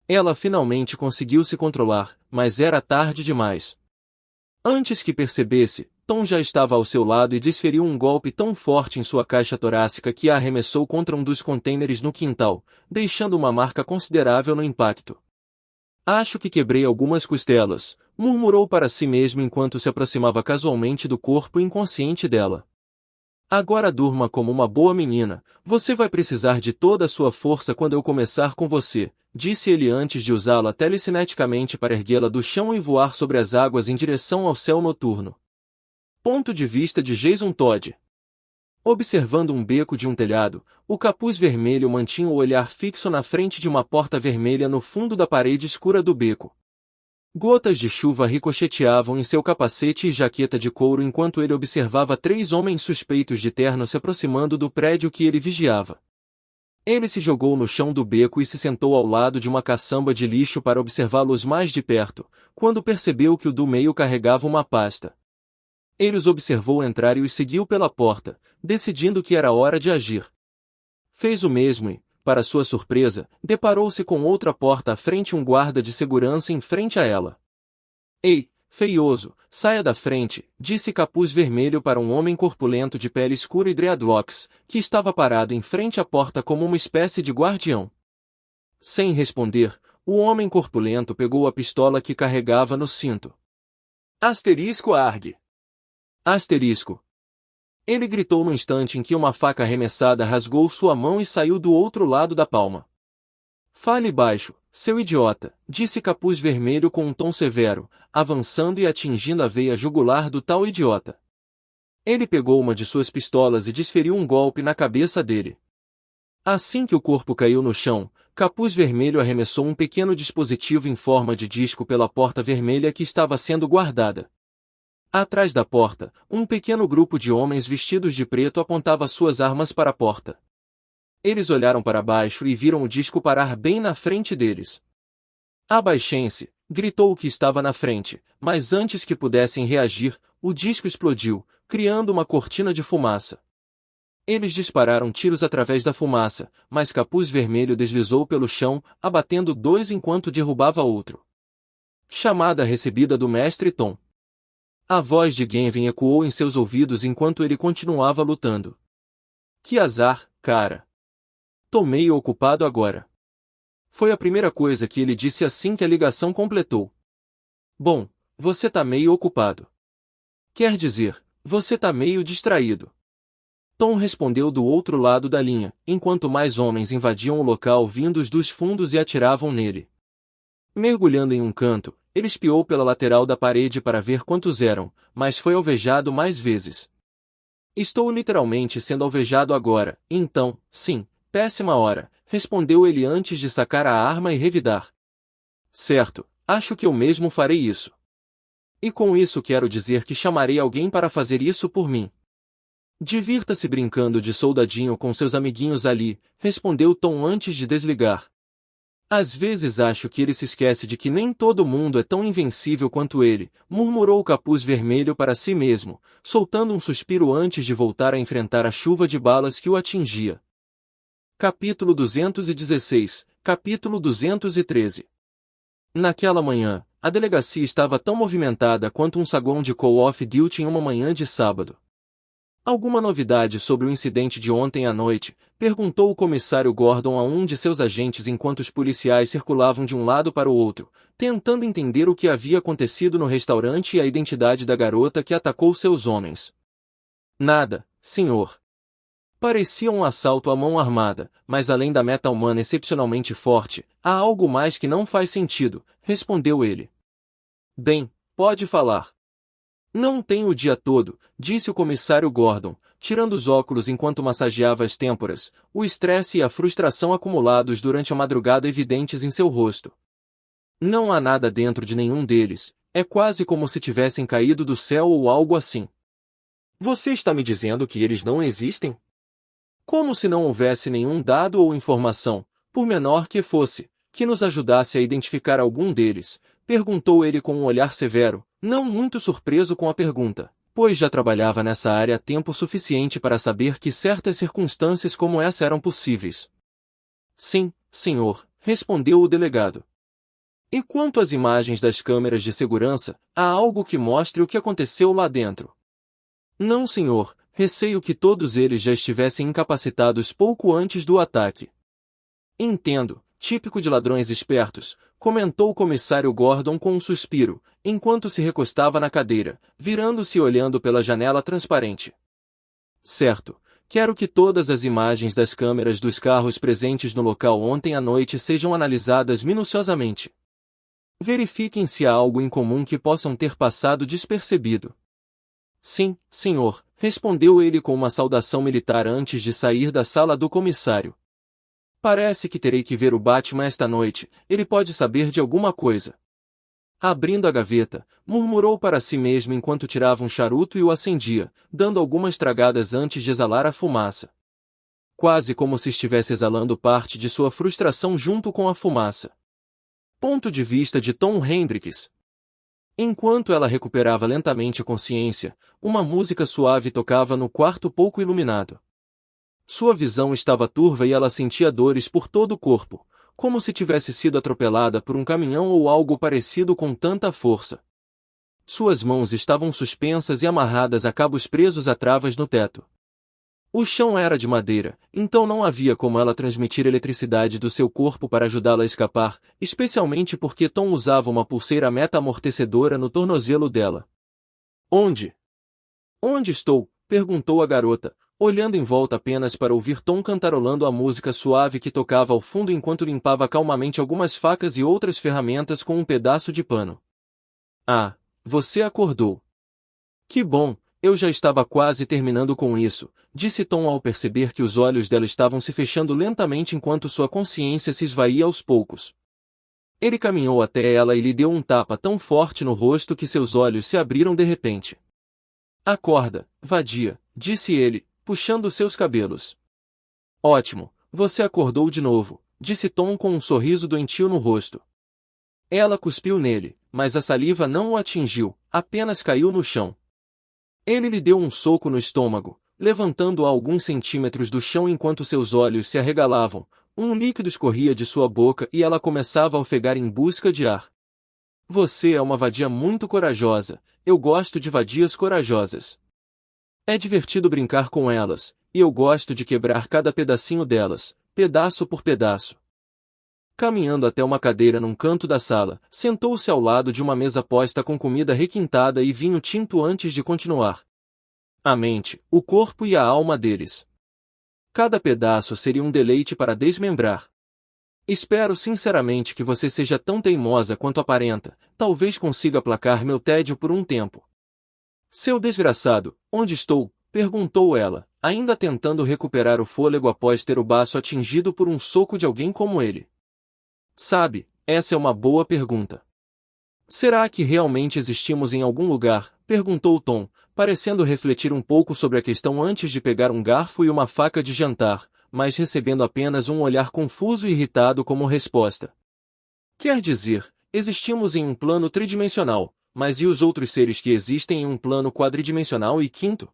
Ela finalmente conseguiu se controlar, mas era tarde demais. Antes que percebesse, Tom já estava ao seu lado e desferiu um golpe tão forte em sua caixa torácica que a arremessou contra um dos contêineres no quintal, deixando uma marca considerável no impacto. Acho que quebrei algumas costelas, murmurou para si mesmo enquanto se aproximava casualmente do corpo inconsciente dela. Agora durma como uma boa menina, você vai precisar de toda a sua força quando eu começar com você, disse ele antes de usá-la telecineticamente para erguê-la do chão e voar sobre as águas em direção ao céu noturno. Ponto de vista de Jason Todd. Observando um beco de um telhado, o capuz vermelho mantinha o olhar fixo na frente de uma porta vermelha no fundo da parede escura do beco. Gotas de chuva ricocheteavam em seu capacete e jaqueta de couro enquanto ele observava três homens suspeitos de terno se aproximando do prédio que ele vigiava. Ele se jogou no chão do beco e se sentou ao lado de uma caçamba de lixo para observá-los mais de perto, quando percebeu que o do meio carregava uma pasta. Ele os observou entrar e os seguiu pela porta, decidindo que era hora de agir. Fez o mesmo e, para sua surpresa, deparou-se com outra porta à frente e um guarda de segurança em frente a ela. Ei, feioso, saia da frente, disse Capuz Vermelho para um homem corpulento de pele escura e dreadlocks, que estava parado em frente à porta como uma espécie de guardião. Sem responder, o homem corpulento pegou a pistola que carregava no cinto. Asterisco ARG. Asterisco. Ele gritou no instante em que uma faca arremessada rasgou sua mão e saiu do outro lado da palma. Fale baixo, seu idiota, disse Capuz Vermelho com um tom severo, avançando e atingindo a veia jugular do tal idiota. Ele pegou uma de suas pistolas e desferiu um golpe na cabeça dele. Assim que o corpo caiu no chão, Capuz Vermelho arremessou um pequeno dispositivo em forma de disco pela porta vermelha que estava sendo guardada. Atrás da porta, um pequeno grupo de homens vestidos de preto apontava suas armas para a porta. Eles olharam para baixo e viram o disco parar bem na frente deles. Abaixem-se, gritou o que estava na frente, mas antes que pudessem reagir, o disco explodiu, criando uma cortina de fumaça. Eles dispararam tiros através da fumaça, mas Capuz Vermelho deslizou pelo chão, abatendo dois enquanto derrubava outro. Chamada recebida do Mestre Tom. A voz de Genvin ecoou em seus ouvidos enquanto ele continuava lutando. Que azar, cara. Tô meio ocupado agora. Foi a primeira coisa que ele disse assim que a ligação completou. Bom, você tá meio ocupado. Quer dizer, você tá meio distraído. Tom respondeu do outro lado da linha, enquanto mais homens invadiam o local vindos dos fundos e atiravam nele. Mergulhando em um canto, ele espiou pela lateral da parede para ver quantos eram, mas foi alvejado mais vezes. Estou literalmente sendo alvejado agora, então, sim, péssima hora, respondeu ele antes de sacar a arma e revidar. Certo, acho que eu mesmo farei isso. E com isso quero dizer que chamarei alguém para fazer isso por mim. Divirta-se brincando de soldadinho com seus amiguinhos ali, respondeu Tom antes de desligar. Às vezes acho que ele se esquece de que nem todo mundo é tão invencível quanto ele, murmurou o capuz vermelho para si mesmo, soltando um suspiro antes de voltar a enfrentar a chuva de balas que o atingia. Capítulo 216, capítulo 213. Naquela manhã, a delegacia estava tão movimentada quanto um saguão de Call of Duty em uma manhã de sábado. Alguma novidade sobre o incidente de ontem à noite? Perguntou o comissário Gordon a um de seus agentes enquanto os policiais circulavam de um lado para o outro, tentando entender o que havia acontecido no restaurante e a identidade da garota que atacou seus homens. Nada, senhor. Parecia um assalto à mão armada, mas além da meta humana excepcionalmente forte, há algo mais que não faz sentido, respondeu ele. Bem, pode falar. Não tenho o dia todo, disse o comissário Gordon, tirando os óculos enquanto massageava as têmporas, o estresse e a frustração acumulados durante a madrugada evidentes em seu rosto. Não há nada dentro de nenhum deles, é quase como se tivessem caído do céu ou algo assim. Você está me dizendo que eles não existem? Como se não houvesse nenhum dado ou informação, por menor que fosse, que nos ajudasse a identificar algum deles, perguntou ele com um olhar severo, não muito surpreso com a pergunta, pois já trabalhava nessa área há tempo suficiente para saber que certas circunstâncias como essa eram possíveis. Sim, senhor, respondeu o delegado. E quanto às imagens das câmeras de segurança, há algo que mostre o que aconteceu lá dentro? Não, senhor, receio que todos eles já estivessem incapacitados pouco antes do ataque. Entendo, típico de ladrões espertos, comentou o comissário Gordon com um suspiro, enquanto se recostava na cadeira, virando-se e olhando pela janela transparente. Certo, quero que todas as imagens das câmeras dos carros presentes no local ontem à noite sejam analisadas minuciosamente. Verifiquem se há algo em comum que possam ter passado despercebido. Sim, senhor, respondeu ele com uma saudação militar antes de sair da sala do comissário. Parece que terei que ver o Batman esta noite, ele pode saber de alguma coisa. Abrindo a gaveta, murmurou para si mesmo enquanto tirava um charuto e o acendia, dando algumas tragadas antes de exalar a fumaça. Quase como se estivesse exalando parte de sua frustração junto com a fumaça. Ponto de vista de Tom Hendricks. Enquanto ela recuperava lentamente a consciência, uma música suave tocava no quarto pouco iluminado. Sua visão estava turva e ela sentia dores por todo o corpo, como se tivesse sido atropelada por um caminhão ou algo parecido com tanta força. Suas mãos estavam suspensas e amarradas a cabos presos a travas no teto. O chão era de madeira, então não havia como ela transmitir eletricidade do seu corpo para ajudá-la a escapar, especialmente porque Tom usava uma pulseira meta-amortecedora no tornozelo dela. Onde? Onde estou? Perguntou a garota, olhando em volta apenas para ouvir Tom cantarolando a música suave que tocava ao fundo enquanto limpava calmamente algumas facas e outras ferramentas com um pedaço de pano. Ah, você acordou. Que bom, eu já estava quase terminando com isso, disse Tom ao perceber que os olhos dela estavam se fechando lentamente enquanto sua consciência se esvaía aos poucos. Ele caminhou até ela e lhe deu um tapa tão forte no rosto que seus olhos se abriram de repente. Acorda, vadia, disse ele, puxando seus cabelos. Ótimo, você acordou de novo, disse Tom com um sorriso doentio no rosto. Ela cuspiu nele, mas a saliva não o atingiu, apenas caiu no chão. Ele lhe deu um soco no estômago, levantando-o a alguns centímetros do chão enquanto seus olhos se arregalavam, um líquido escorria de sua boca e ela começava a ofegar em busca de ar. Você é uma vadia muito corajosa, eu gosto de vadias corajosas. É divertido brincar com elas, e eu gosto de quebrar cada pedacinho delas, pedaço por pedaço. Caminhando até uma cadeira num canto da sala, sentou-se ao lado de uma mesa posta com comida requintada e vinho tinto antes de continuar. A mente, o corpo e a alma deles. Cada pedaço seria um deleite para desmembrar. Espero sinceramente que você seja tão teimosa quanto aparenta, talvez consiga aplacar meu tédio por um tempo. Seu desgraçado, onde estou? Perguntou ela, ainda tentando recuperar o fôlego após ter o baço atingido por um soco de alguém como ele. Sabe, essa é uma boa pergunta. Será que realmente existimos em algum lugar? Perguntou Tom, parecendo refletir um pouco sobre a questão antes de pegar um garfo e uma faca de jantar, mas recebendo apenas um olhar confuso e irritado como resposta. Quer dizer, existimos em um plano tridimensional, mas e os outros seres que existem em um plano quadridimensional e quinto?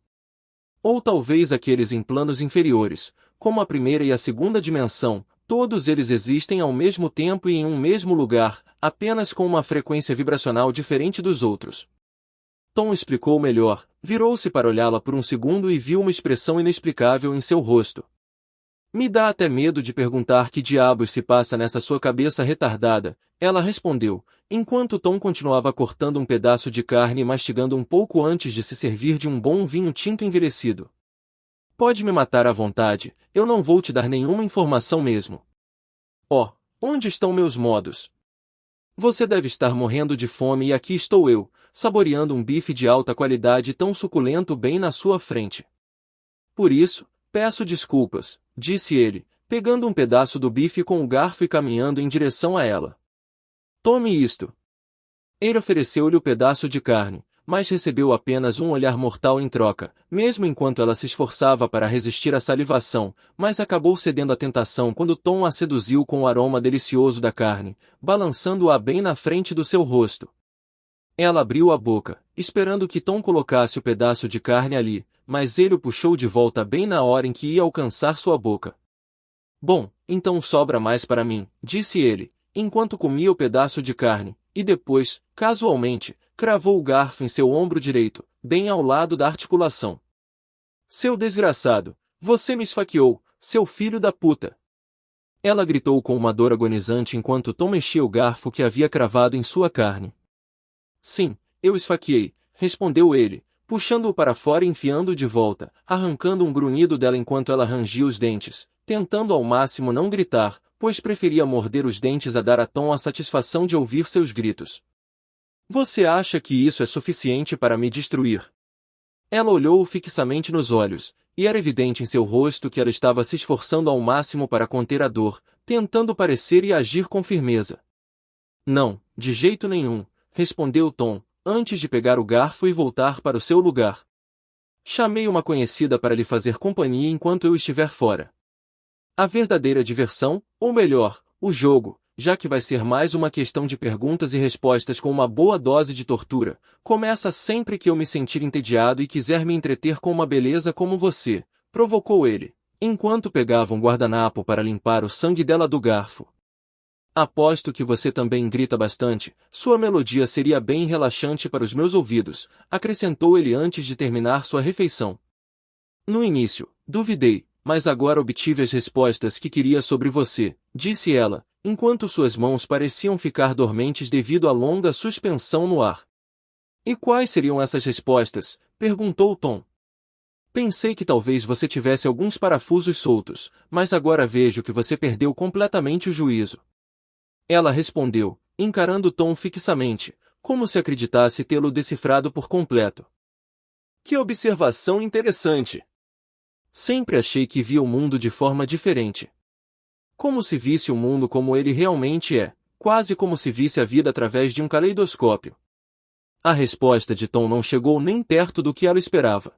Ou talvez aqueles em planos inferiores, como a primeira e a segunda dimensão, todos eles existem ao mesmo tempo e em um mesmo lugar, apenas com uma frequência vibracional diferente dos outros. Tom explicou melhor, virou-se para olhá-la por um segundo e viu uma expressão inexplicável em seu rosto. Me dá até medo de perguntar que diabos se passa nessa sua cabeça retardada, ela respondeu, enquanto Tom continuava cortando um pedaço de carne e mastigando um pouco antes de se servir de um bom vinho tinto envelhecido. Pode me matar à vontade, eu não vou te dar nenhuma informação mesmo. Oh, onde estão meus modos? Você deve estar morrendo de fome e aqui estou eu, saboreando um bife de alta qualidade tão suculento bem na sua frente. Por isso, peço desculpas, disse ele, pegando um pedaço do bife com o garfo e caminhando em direção a ela. Tome isto. Ele ofereceu-lhe o pedaço de carne, mas recebeu apenas um olhar mortal em troca, mesmo enquanto ela se esforçava para resistir à salivação, mas acabou cedendo à tentação quando Tom a seduziu com o aroma delicioso da carne, balançando-a bem na frente do seu rosto. Ela abriu a boca, esperando que Tom colocasse o pedaço de carne ali, mas ele o puxou de volta bem na hora em que ia alcançar sua boca. Bom, então sobra mais para mim, disse ele, enquanto comia o pedaço de carne, e depois, casualmente, cravou o garfo em seu ombro direito, bem ao lado da articulação. Seu desgraçado, você me esfaqueou, seu filho da puta! Ela gritou com uma dor agonizante enquanto Tom mexia o garfo que havia cravado em sua carne. Sim, eu esfaqueei, respondeu ele, puxando-o para fora e enfiando-o de volta, arrancando um grunhido dela enquanto ela rangia os dentes, tentando ao máximo não gritar, pois preferia morder os dentes a dar a Tom a satisfação de ouvir seus gritos. Você acha que isso é suficiente para me destruir? Ela olhou-o fixamente nos olhos, e era evidente em seu rosto que ela estava se esforçando ao máximo para conter a dor, tentando parecer e agir com firmeza. Não, de jeito nenhum, respondeu Tom, antes de pegar o garfo e voltar para o seu lugar. Chamei uma conhecida para lhe fazer companhia enquanto eu estiver fora. A verdadeira diversão, ou melhor, o jogo, já que vai ser mais uma questão de perguntas e respostas com uma boa dose de tortura, começa sempre que eu me sentir entediado e quiser me entreter com uma beleza como você, provocou ele, enquanto pegava um guardanapo para limpar o sangue dela do garfo. Aposto que você também grita bastante, sua melodia seria bem relaxante para os meus ouvidos, acrescentou ele antes de terminar sua refeição. No início, duvidei, mas agora obtive as respostas que queria sobre você, disse ela, enquanto suas mãos pareciam ficar dormentes devido à longa suspensão no ar. E quais seriam essas respostas? Perguntou Tom. Pensei que talvez você tivesse alguns parafusos soltos, mas agora vejo que você perdeu completamente o juízo. Ela respondeu, encarando Tom fixamente, como se acreditasse tê-lo decifrado por completo. Que observação interessante! Sempre achei que via o mundo de forma diferente. Como se visse o mundo como ele realmente é, quase como se visse a vida através de um caleidoscópio. A resposta de Tom não chegou nem perto do que ela esperava.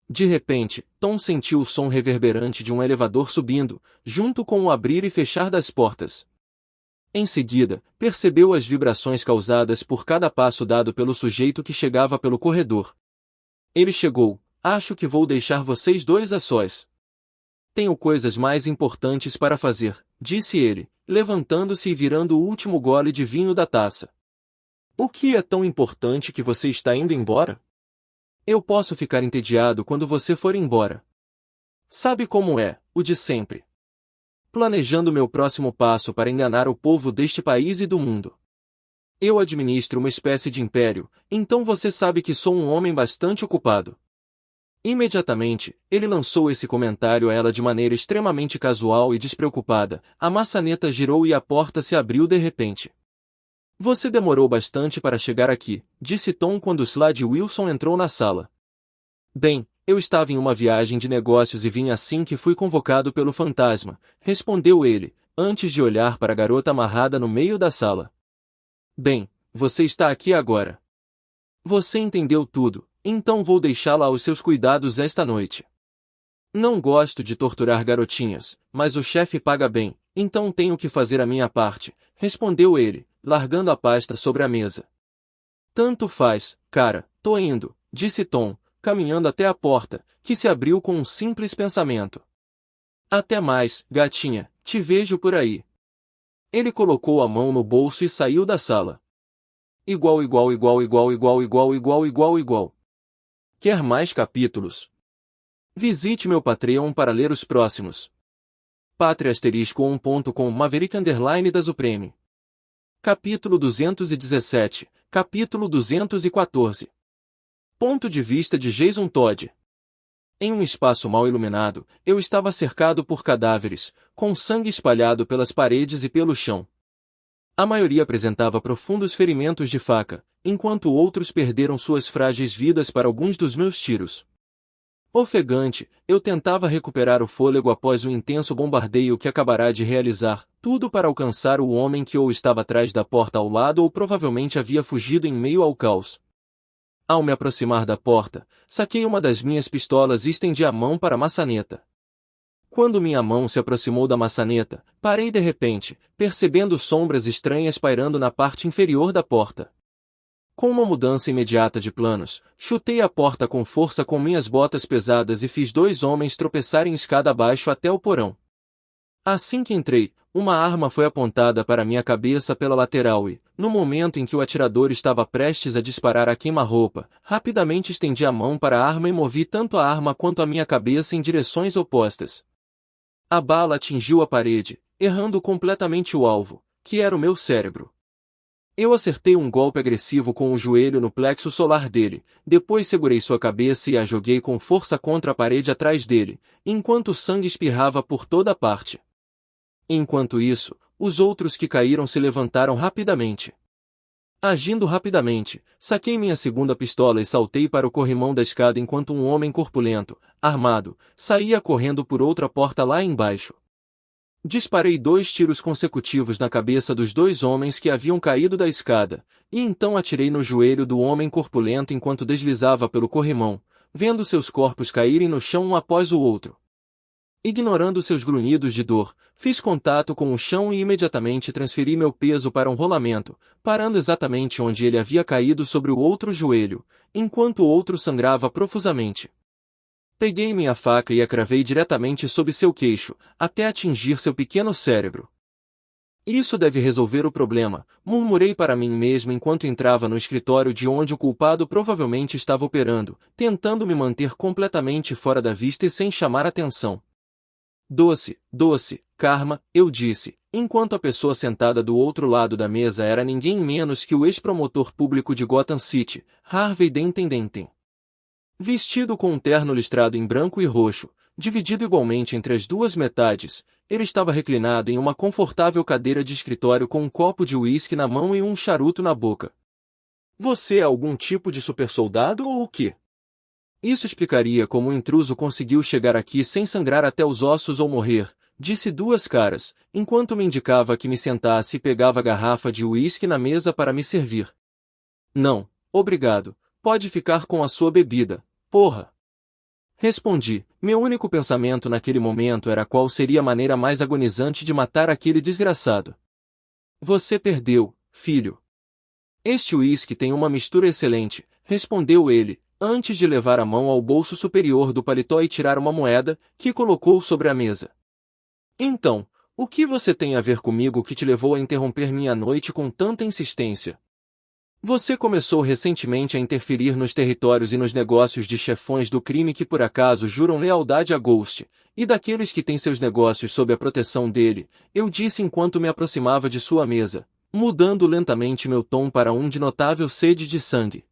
De repente, Tom sentiu o som reverberante de um elevador subindo, junto com o abrir e fechar das portas. Em seguida, percebeu as vibrações causadas por cada passo dado pelo sujeito que chegava pelo corredor. Ele chegou, acho que vou deixar vocês dois a sós. Tenho coisas mais importantes para fazer, disse ele, levantando-se e virando o último gole de vinho da taça. O que é tão importante que você está indo embora? Eu posso ficar entediado quando você for embora. Sabe como é, o de sempre. Planejando meu próximo passo para enganar o povo deste país e do mundo. Eu administro uma espécie de império, então você sabe que sou um homem bastante ocupado. Imediatamente, ele lançou esse comentário a ela de maneira extremamente casual e despreocupada, a maçaneta girou e a porta se abriu de repente. Você demorou bastante para chegar aqui, disse Tom quando Slade Wilson entrou na sala. Bem, eu estava em uma viagem de negócios e vim assim que fui convocado pelo fantasma, respondeu ele, antes de olhar para a garota amarrada no meio da sala. Bem, você está aqui agora. Você entendeu tudo, então vou deixá-la aos seus cuidados esta noite. Não gosto de torturar garotinhas, mas o chefe paga bem, então tenho que fazer a minha parte, respondeu ele, largando a pasta sobre a mesa. Tanto faz, cara, tô indo, disse Tom, caminhando até a porta, que se abriu com um simples pensamento. Até mais, gatinha, te vejo por aí. Ele colocou a mão no bolso e saiu da sala. Igual. Quer mais capítulos? Visite meu Patreon para ler os próximos. Patreon.com Maverick da Supreme. Capítulo 217, capítulo 214. Ponto de vista de Jason Todd. Em um espaço mal iluminado, eu estava cercado por cadáveres, com sangue espalhado pelas paredes e pelo chão. A maioria apresentava profundos ferimentos de faca, enquanto outros perderam suas frágeis vidas para alguns dos meus tiros. Ofegante, eu tentava recuperar o fôlego após o intenso bombardeio que acabará de realizar, tudo para alcançar o homem que ou estava atrás da porta ao lado ou provavelmente havia fugido em meio ao caos. Ao me aproximar da porta, saquei uma das minhas pistolas e estendi a mão para a maçaneta. Quando minha mão se aproximou da maçaneta, parei de repente, percebendo sombras estranhas pairando na parte inferior da porta. Com uma mudança imediata de planos, chutei a porta com força com minhas botas pesadas e fiz dois homens tropeçarem escada abaixo até o porão. Assim que entrei, uma arma foi apontada para minha cabeça pela lateral e, no momento em que o atirador estava prestes a disparar a queima-roupa, rapidamente estendi a mão para a arma e movi tanto a arma quanto a minha cabeça em direções opostas. A bala atingiu a parede, errando completamente o alvo, que era o meu cérebro. Eu acertei um golpe agressivo com o joelho no plexo solar dele, depois segurei sua cabeça e a joguei com força contra a parede atrás dele, enquanto o sangue espirrava por toda parte. Enquanto isso, os outros que caíram se levantaram rapidamente. Agindo rapidamente, saquei minha segunda pistola e saltei para o corrimão da escada enquanto um homem corpulento, armado, saía correndo por outra porta lá embaixo. Disparei 2 tiros consecutivos na cabeça dos 2 homens que haviam caído da escada, e então atirei no joelho do homem corpulento enquanto deslizava pelo corrimão, vendo seus corpos caírem no chão um após o outro. Ignorando seus grunhidos de dor, fiz contato com o chão e imediatamente transferi meu peso para um rolamento, parando exatamente onde ele havia caído sobre o outro joelho, enquanto o outro sangrava profusamente. Peguei minha faca e a cravei diretamente sob seu queixo, até atingir seu pequeno cérebro. Isso deve resolver o problema, murmurei para mim mesmo enquanto entrava no escritório de onde o culpado provavelmente estava operando, tentando me manter completamente fora da vista e sem chamar atenção. Doce, karma, eu disse, enquanto a pessoa sentada do outro lado da mesa era ninguém menos que o ex-promotor público de Gotham City, Harvey Dent. Vestido com um terno listrado em branco e roxo, dividido igualmente entre as duas metades, ele estava reclinado em uma confortável cadeira de escritório com um copo de uísque na mão e um charuto na boca. Você é algum tipo de supersoldado ou o quê? Isso explicaria como o intruso conseguiu chegar aqui sem sangrar até os ossos ou morrer, disse Duas Caras, enquanto me indicava que me sentasse e pegava a garrafa de uísque na mesa para me servir. Não, obrigado, pode ficar com a sua bebida, porra. Respondi, meu único pensamento naquele momento era qual seria a maneira mais agonizante de matar aquele desgraçado. Você perdeu, filho. Este uísque tem uma mistura excelente, respondeu ele, antes de levar a mão ao bolso superior do paletó e tirar uma moeda, que colocou sobre a mesa. Então, o que você tem a ver comigo que te levou a interromper minha noite com tanta insistência? Você começou recentemente a interferir nos territórios e nos negócios de chefões do crime que por acaso juram lealdade a Ghost, e daqueles que têm seus negócios sob a proteção dele, eu disse enquanto me aproximava de sua mesa, mudando lentamente meu tom para um de notável sede de sangue.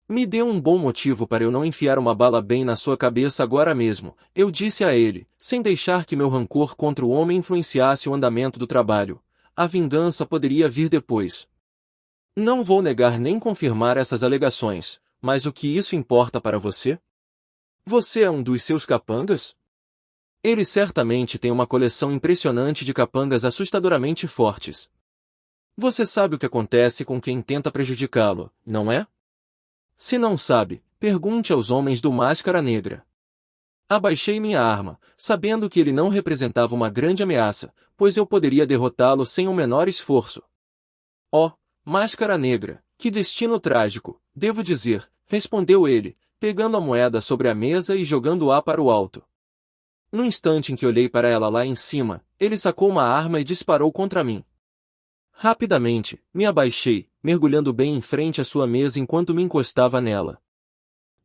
Me deu um bom motivo para eu não enfiar uma bala bem na sua cabeça agora mesmo, eu disse a ele, sem deixar que meu rancor contra o homem influenciasse o andamento do trabalho. A vingança poderia vir depois. Não vou negar nem confirmar essas alegações, mas o que isso importa para você? Você é um dos seus capangas? Ele certamente tem uma coleção impressionante de capangas assustadoramente fortes. Você sabe o que acontece com quem tenta prejudicá-lo, não é? Se não sabe, pergunte aos homens do Máscara Negra. Abaixei minha arma, sabendo que ele não representava uma grande ameaça, pois eu poderia derrotá-lo sem o menor esforço. Oh, Máscara Negra, que destino trágico, devo dizer, respondeu ele, pegando a moeda sobre a mesa e jogando-a para o alto. No instante em que olhei para ela lá em cima, ele sacou uma arma e disparou contra mim. Rapidamente, me abaixei, mergulhando bem em frente à sua mesa enquanto me encostava nela.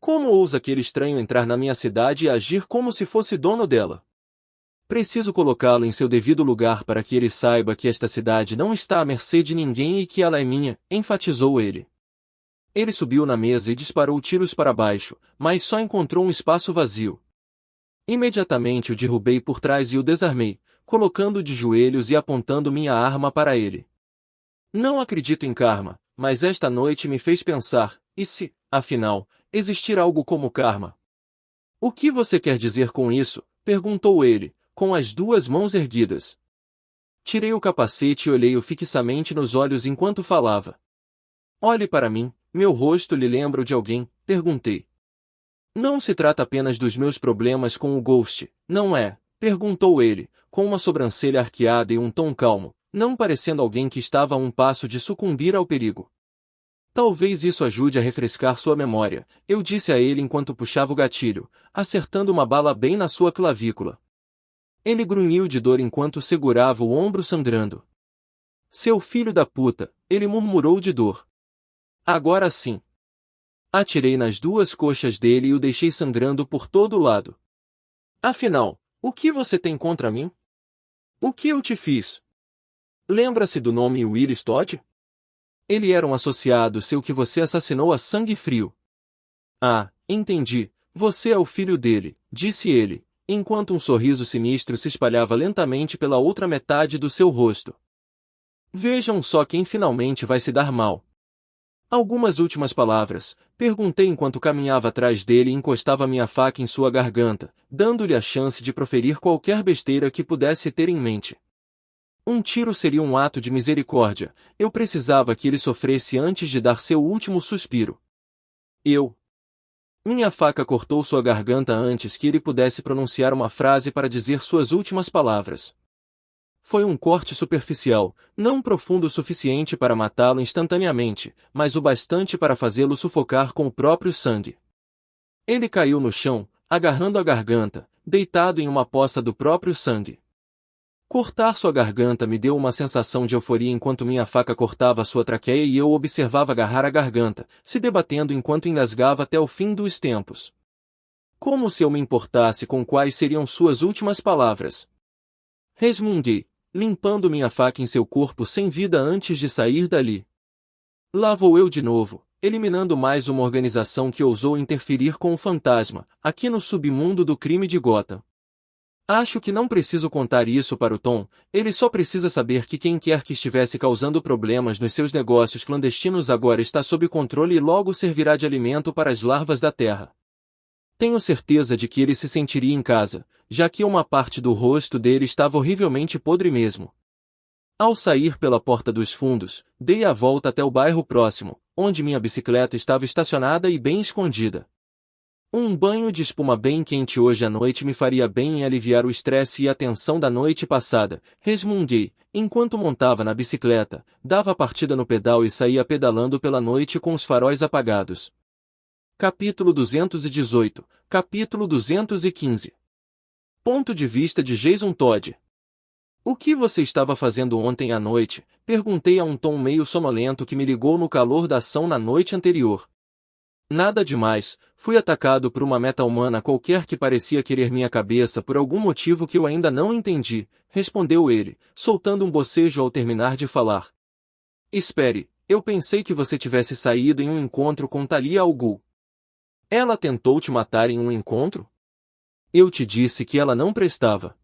Como ousa aquele estranho entrar na minha cidade e agir como se fosse dono dela? Preciso colocá-lo em seu devido lugar para que ele saiba que esta cidade não está à mercê de ninguém e que ela é minha, enfatizou ele. Ele subiu na mesa e disparou tiros para baixo, mas só encontrou um espaço vazio. Imediatamente o derrubei por trás e o desarmei, colocando-o de joelhos e apontando minha arma para ele. Não acredito em karma, mas esta noite me fez pensar, e se, afinal, existir algo como karma? O que você quer dizer com isso? Perguntou ele, com as duas mãos erguidas. Tirei o capacete e olhei-o fixamente nos olhos enquanto falava. Olhe para mim, meu rosto lhe lembra o de alguém, perguntei. Não se trata apenas dos meus problemas com o Ghost, não é? Perguntou ele, com uma sobrancelha arqueada e um tom calmo, não parecendo alguém que estava a um passo de sucumbir ao perigo. Talvez isso ajude a refrescar sua memória, eu disse a ele enquanto puxava o gatilho, acertando uma bala bem na sua clavícula. Ele grunhiu de dor enquanto segurava o ombro sangrando. Seu filho da puta, ele murmurou de dor. Agora sim. Atirei nas duas coxas dele e o deixei sangrando por todo lado. Afinal, o que você tem contra mim? O que eu te fiz? Lembra-se do nome Willis Todd? Ele era um associado seu que você assassinou a sangue frio. Ah, entendi, você é o filho dele, disse ele, enquanto um sorriso sinistro se espalhava lentamente pela outra metade do seu rosto. Vejam só quem finalmente vai se dar mal. Algumas últimas palavras, perguntei enquanto caminhava atrás dele e encostava minha faca em sua garganta, dando-lhe a chance de proferir qualquer besteira que pudesse ter em mente. Um tiro seria um ato de misericórdia, eu precisava que ele sofresse antes de dar seu último suspiro. Minha faca cortou sua garganta antes que ele pudesse pronunciar uma frase para dizer suas últimas palavras. Foi um corte superficial, não profundo o suficiente para matá-lo instantaneamente, mas o bastante para fazê-lo sufocar com o próprio sangue. Ele caiu no chão, agarrando a garganta, deitado em uma poça do próprio sangue. Cortar sua garganta me deu uma sensação de euforia enquanto minha faca cortava sua traqueia e eu observava agarrar a garganta, se debatendo enquanto engasgava até o fim dos tempos. Como se eu me importasse com quais seriam suas últimas palavras. Resmunguei, limpando minha faca em seu corpo sem vida antes de sair dali. Lá vou eu de novo, eliminando mais uma organização que ousou interferir com o fantasma, aqui no submundo do crime de Gotham. Acho que não preciso contar isso para o Tom, ele só precisa saber que quem quer que estivesse causando problemas nos seus negócios clandestinos agora está sob controle e logo servirá de alimento para as larvas da terra. Tenho certeza de que ele se sentiria em casa, já que uma parte do rosto dele estava horrivelmente podre mesmo. Ao sair pela porta dos fundos, dei a volta até o bairro próximo, onde minha bicicleta estava estacionada e bem escondida. Um banho de espuma bem quente hoje à noite me faria bem em aliviar o estresse e a tensão da noite passada, resmunguei, enquanto montava na bicicleta, dava a partida no pedal e saía pedalando pela noite com os faróis apagados. Capítulo 218, capítulo 215. Ponto de vista de Jason Todd. O que você estava fazendo ontem à noite? Perguntei a um tom meio sonolento que me ligou no calor da ação na noite anterior. Nada demais, fui atacado por uma meta-humana qualquer que parecia querer minha cabeça por algum motivo que eu ainda não entendi, respondeu ele, soltando um bocejo ao terminar de falar. Espere, eu pensei que você tivesse saído em um encontro com Talia al Ghul. Ela tentou te matar em um encontro? Eu te disse que ela não prestava.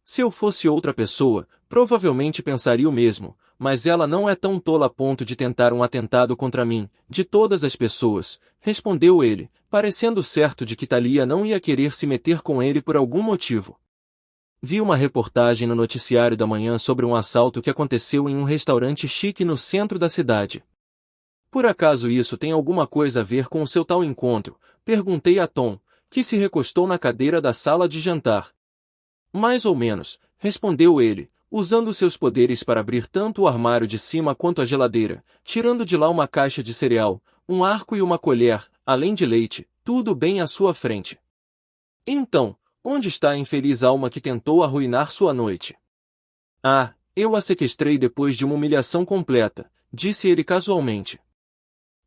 Se eu fosse outra pessoa, provavelmente pensaria o mesmo, mas ela não é tão tola a ponto de tentar um atentado contra mim, de todas as pessoas, respondeu ele, parecendo certo de que Thalia não ia querer se meter com ele por algum motivo. Vi uma reportagem no noticiário da manhã sobre um assalto que aconteceu em um restaurante chique no centro da cidade. Por acaso isso tem alguma coisa a ver com o seu tal encontro? Perguntei a Tom, que se recostou na cadeira da sala de jantar. Mais ou menos, respondeu ele, usando seus poderes para abrir tanto o armário de cima quanto a geladeira, tirando de lá uma caixa de cereal, um arco e uma colher, além de leite, tudo bem à sua frente. Então, onde está a infeliz alma que tentou arruinar sua noite? Ah, eu a sequestrei depois de uma humilhação completa, disse ele casualmente.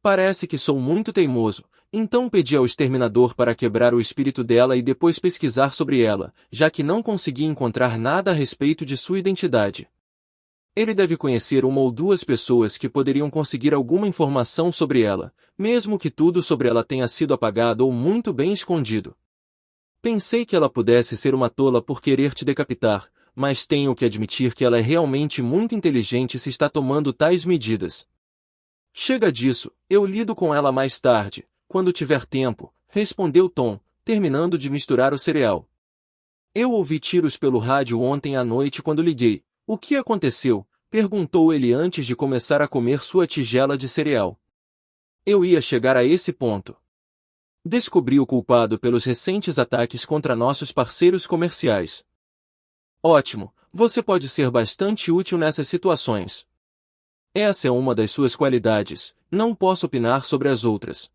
Parece que sou muito teimoso, então pedi ao exterminador para quebrar o espírito dela e depois pesquisar sobre ela, já que não consegui encontrar nada a respeito de sua identidade. Ele deve conhecer uma ou duas pessoas que poderiam conseguir alguma informação sobre ela, mesmo que tudo sobre ela tenha sido apagado ou muito bem escondido. Pensei que ela pudesse ser uma tola por querer te decapitar, mas tenho que admitir que ela é realmente muito inteligente se está tomando tais medidas. Chega disso, eu lido com ela mais tarde, quando tiver tempo, respondeu Tom, terminando de misturar o cereal. Eu ouvi tiros pelo rádio ontem à noite quando liguei. O que aconteceu? Perguntou ele antes de começar a comer sua tigela de cereal. Eu ia chegar a esse ponto. Descobri o culpado pelos recentes ataques contra nossos parceiros comerciais. Ótimo, você pode ser bastante útil nessas situações. Essa é uma das suas qualidades, não posso opinar sobre as outras.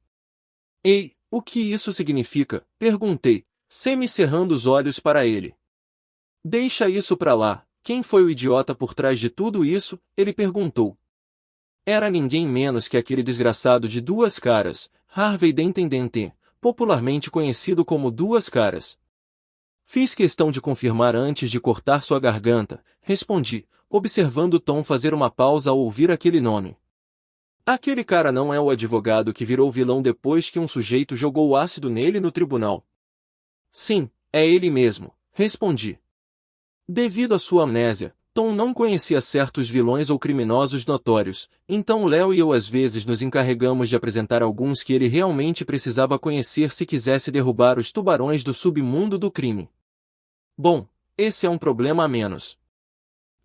Ei, o que isso significa? Perguntei, semi-cerrando os olhos para ele. Deixa isso pra lá, quem foi o idiota por trás de tudo isso? Ele perguntou. Era ninguém menos que aquele desgraçado de duas caras, Harvey Dent, popularmente conhecido como Duas Caras. Fiz questão de confirmar antes de cortar sua garganta, respondi, observando Tom fazer uma pausa ao ouvir aquele nome. Aquele cara não é o advogado que virou vilão depois que um sujeito jogou ácido nele no tribunal. Sim, é ele mesmo, respondi. Devido à sua amnésia, Tom não conhecia certos vilões ou criminosos notórios, então Léo e eu às vezes nos encarregamos de apresentar alguns que ele realmente precisava conhecer se quisesse derrubar os tubarões do submundo do crime. Bom, esse é um problema a menos.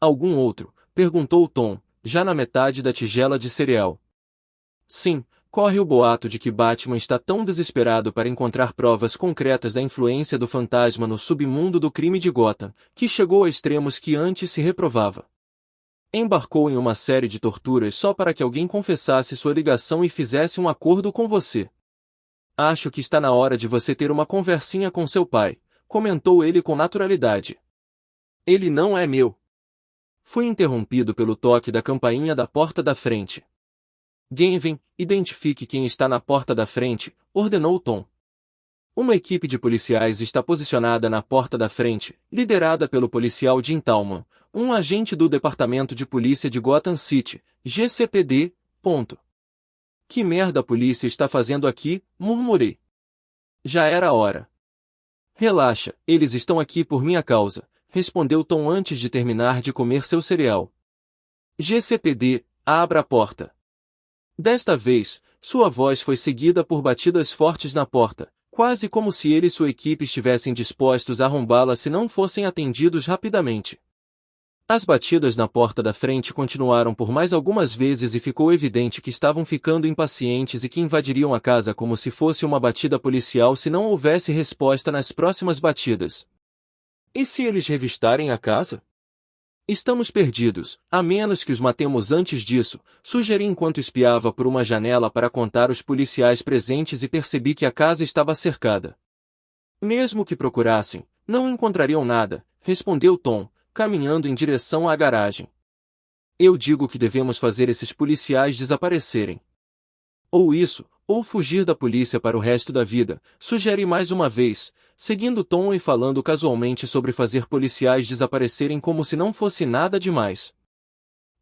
Algum outro? Perguntou Tom, já na metade da tigela de cereal. Sim, corre o boato de que Batman está tão desesperado para encontrar provas concretas da influência do fantasma no submundo do crime de Gotham, que chegou a extremos que antes se reprovava. Embarcou em uma série de torturas só para que alguém confessasse sua ligação e fizesse um acordo com você. Acho que está na hora de você ter uma conversinha com seu pai, comentou ele com naturalidade. Ele não é meu. Fui interrompido pelo toque da campainha da porta da frente. Genvin, identifique quem está na porta da frente, ordenou Tom. Uma equipe de policiais está posicionada na porta da frente, liderada pelo policial Jim Talman, um agente do Departamento de Polícia de Gotham City, GCPD. Que merda a polícia está fazendo aqui? Murmurei. Já era a hora. Relaxa, eles estão aqui por minha causa, respondeu Tom antes de terminar de comer seu cereal. GCPD, abra a porta. Desta vez, sua voz foi seguida por batidas fortes na porta, quase como se ele e sua equipe estivessem dispostos a arrombá-la se não fossem atendidos rapidamente. As batidas na porta da frente continuaram por mais algumas vezes e ficou evidente que estavam ficando impacientes e que invadiriam a casa como se fosse uma batida policial se não houvesse resposta nas próximas batidas. E se eles revistarem a casa? Estamos perdidos, a menos que os matemos antes disso, sugeri enquanto espiava por uma janela para contar os policiais presentes e percebi que a casa estava cercada. Mesmo que procurassem, não encontrariam nada, respondeu Tom, caminhando em direção à garagem. Eu digo que devemos fazer esses policiais desaparecerem. Ou isso, ou fugir da polícia para o resto da vida, sugere mais uma vez, seguindo Tom e falando casualmente sobre fazer policiais desaparecerem como se não fosse nada demais.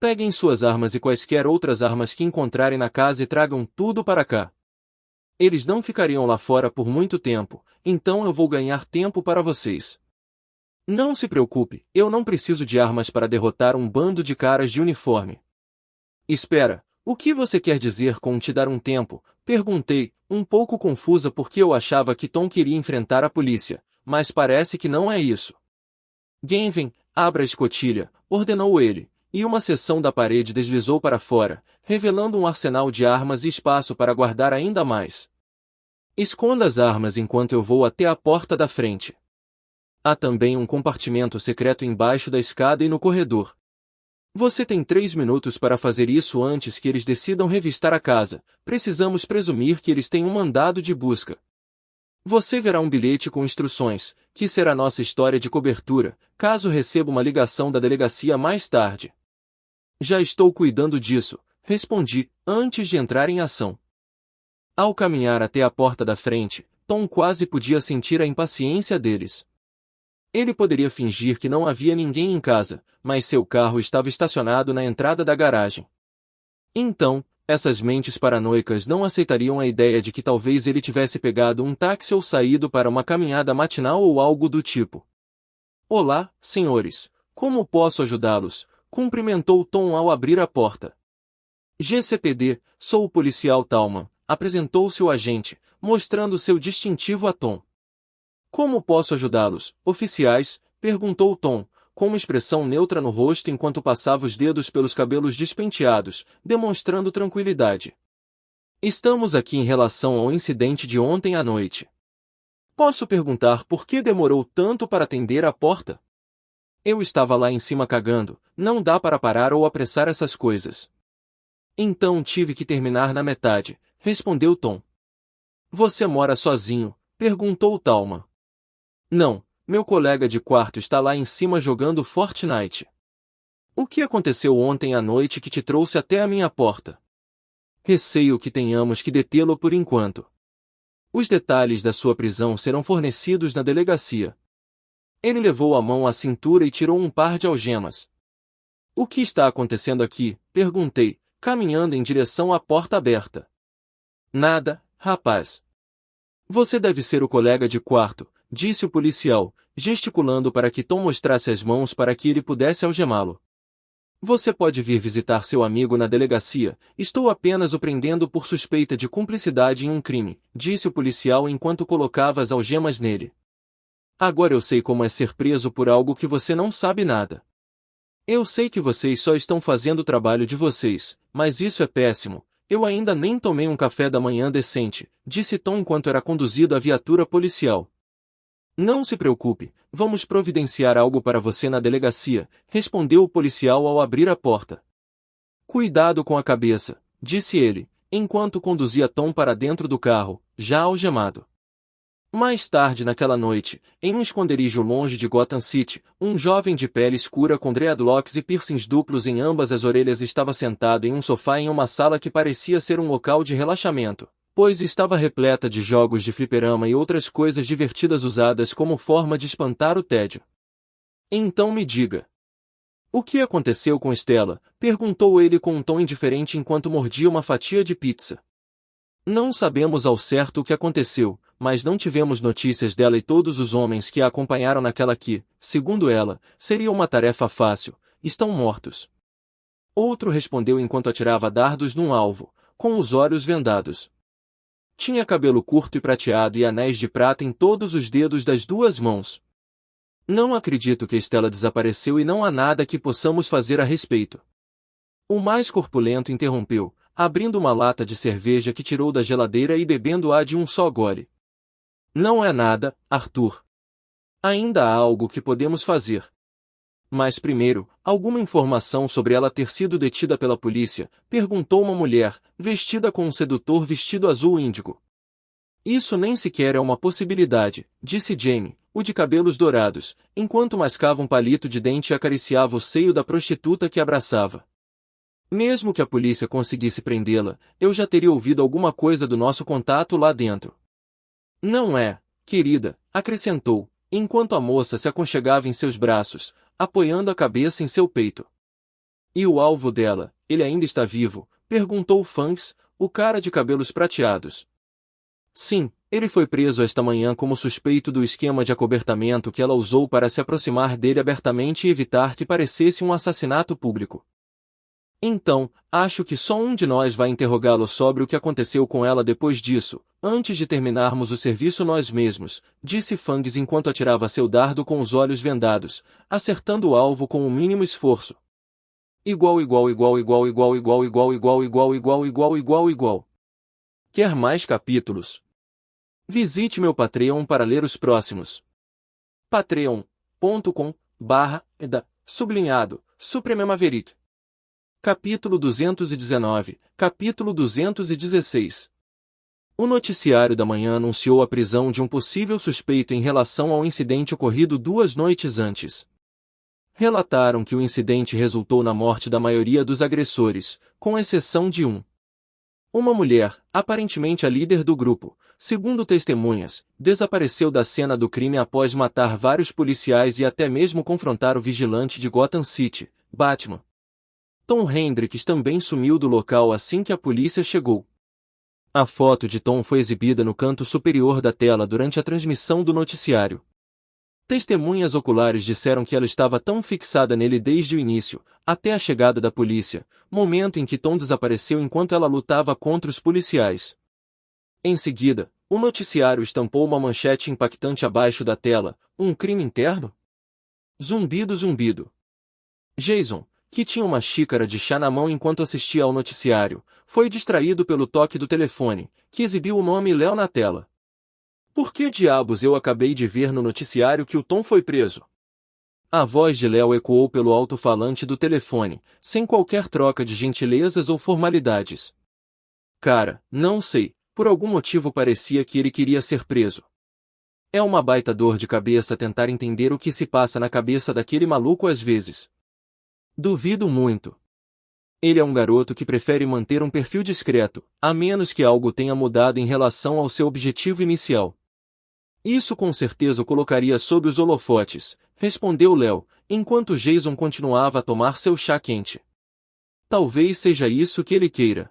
Peguem suas armas e quaisquer outras armas que encontrarem na casa e tragam tudo para cá. Eles não ficariam lá fora por muito tempo, então eu vou ganhar tempo para vocês. Não se preocupe, eu não preciso de armas para derrotar um bando de caras de uniforme. Espera, o que você quer dizer com te dar um tempo? Perguntei, um pouco confusa porque eu achava que Tom queria enfrentar a polícia, mas parece que não é isso. Genven, abra a escotilha, ordenou ele, e uma seção da parede deslizou para fora, revelando um arsenal de armas e espaço para guardar ainda mais. Esconda as armas enquanto eu vou até a porta da frente. Há também um compartimento secreto embaixo da escada e no corredor. Você tem 3 minutos para fazer isso antes que eles decidam revistar a casa. Precisamos presumir que eles têm um mandado de busca. Você verá um bilhete com instruções, que será nossa história de cobertura, caso receba uma ligação da delegacia mais tarde. Já estou cuidando disso, respondi, antes de entrar em ação. Ao caminhar até a porta da frente, Tom quase podia sentir a impaciência deles. Ele poderia fingir que não havia ninguém em casa, mas seu carro estava estacionado na entrada da garagem. Então, essas mentes paranoicas não aceitariam a ideia de que talvez ele tivesse pegado um táxi ou saído para uma caminhada matinal ou algo do tipo. Olá, senhores. Como posso ajudá-los? Cumprimentou Tom ao abrir a porta. GCPD, sou o policial Tallman, apresentou-se o agente, mostrando seu distintivo a Tom. Como posso ajudá-los, oficiais? Perguntou Tom, com uma expressão neutra no rosto enquanto passava os dedos pelos cabelos despenteados, demonstrando tranquilidade. Estamos aqui em relação ao incidente de ontem à noite. Posso perguntar por que demorou tanto para atender a porta? Eu estava lá em cima cagando, não dá para parar ou apressar essas coisas. Então tive que terminar na metade, respondeu Tom. Você mora sozinho? Perguntou Tallman. Não, meu colega de quarto está lá em cima jogando Fortnite. O que aconteceu ontem à noite que te trouxe até a minha porta? Receio que tenhamos que detê-lo por enquanto. Os detalhes da sua prisão serão fornecidos na delegacia. Ele levou a mão à cintura e tirou um par de algemas. O que está acontecendo aqui? Perguntei, caminhando em direção à porta aberta. Nada, rapaz. Você deve ser o colega de quarto, disse o policial, gesticulando para que Tom mostrasse as mãos para que ele pudesse algemá-lo. Você pode vir visitar seu amigo na delegacia, estou apenas o prendendo por suspeita de cumplicidade em um crime, disse o policial enquanto colocava as algemas nele. Agora eu sei como é ser preso por algo que você não sabe nada. Eu sei que vocês só estão fazendo o trabalho de vocês, mas isso é péssimo. Eu ainda nem tomei um café da manhã decente, disse Tom enquanto era conduzido à viatura policial. Não se preocupe, vamos providenciar algo para você na delegacia, respondeu o policial ao abrir a porta. Cuidado com a cabeça, disse ele, enquanto conduzia Tom para dentro do carro, já algemado. Mais tarde naquela noite, em um esconderijo longe de Gotham City, um jovem de pele escura com dreadlocks e piercings duplos em ambas as orelhas estava sentado em um sofá em uma sala que parecia ser um local de relaxamento, pois estava repleta de jogos de fliperama e outras coisas divertidas usadas como forma de espantar o tédio. Então me diga. O que aconteceu com Stella? Perguntou ele com um tom indiferente enquanto mordia uma fatia de pizza. Não sabemos ao certo o que aconteceu, mas não tivemos notícias dela e todos os homens que a acompanharam naquela que, segundo ela, seria uma tarefa fácil, estão mortos. Outro respondeu enquanto atirava dardos num alvo, com os olhos vendados. Tinha cabelo curto e prateado e anéis de prata em todos os dedos das duas mãos. Não acredito que Stella desapareceu e não há nada que possamos fazer a respeito. O mais corpulento interrompeu, abrindo uma lata de cerveja que tirou da geladeira e bebendo-a de um só gole. Não é nada, Arthur. Ainda há algo que podemos fazer. Mas primeiro, alguma informação sobre ela ter sido detida pela polícia? Perguntou uma mulher, vestida com um sedutor vestido azul índigo. Isso nem sequer é uma possibilidade, disse Jamie, o de cabelos dourados, enquanto mascava um palito de dente e acariciava o seio da prostituta que abraçava. Mesmo que a polícia conseguisse prendê-la, eu já teria ouvido alguma coisa do nosso contato lá dentro. Não é, querida, acrescentou, enquanto a moça se aconchegava em seus braços, apoiando a cabeça em seu peito. E o alvo dela, ele ainda está vivo? Perguntou Fangs, o cara de cabelos prateados. Sim, Ele foi preso esta manhã como suspeito do esquema de acobertamento que ela usou para se aproximar dele abertamente e evitar que parecesse um assassinato público. Então, acho que só um de nós vai interrogá-lo sobre o que aconteceu com ela depois disso, antes de terminarmos o serviço nós mesmos, disse Fangs enquanto atirava seu dardo com os olhos vendados, acertando o alvo com o mínimo esforço. Igual. Quer mais capítulos? Visite meu Patreon para ler os próximos. patreon.com/Supreme Maverick. Capítulo 219, capítulo 216. O noticiário da manhã anunciou a prisão de um possível suspeito em relação ao incidente ocorrido 2 noites antes. Relataram que o incidente resultou na morte da maioria dos agressores, com exceção de um. Uma mulher, aparentemente a líder do grupo, segundo testemunhas, desapareceu da cena do crime após matar vários policiais e até mesmo confrontar o vigilante de Gotham City, Batman. Tom Hendricks também sumiu do local assim que a polícia chegou. A foto de Tom foi exibida no canto superior da tela durante a transmissão do noticiário. Testemunhas oculares disseram que ela estava tão fixada nele desde o início, até a chegada da polícia, momento em que Tom desapareceu enquanto ela lutava contra os policiais. Em seguida, o noticiário estampou uma manchete impactante abaixo da tela: um crime interno? Zumbido. Jason, que tinha uma xícara de chá na mão enquanto assistia ao noticiário, foi distraído pelo toque do telefone, que exibiu o nome Léo na tela. Por que diabos eu acabei de ver no noticiário que o Tom foi preso? A voz de Léo ecoou pelo alto-falante do telefone, sem qualquer troca de gentilezas ou formalidades. Cara, não sei, por algum motivo parecia que ele queria ser preso. É uma baita dor de cabeça tentar entender o que se passa na cabeça daquele maluco às vezes. Duvido muito. Ele é um garoto que prefere manter um perfil discreto, a menos que algo tenha mudado em relação ao seu objetivo inicial. Isso com certeza o colocaria sob os holofotes, respondeu Léo, enquanto Jason continuava a tomar seu chá quente. Talvez seja isso que ele queira.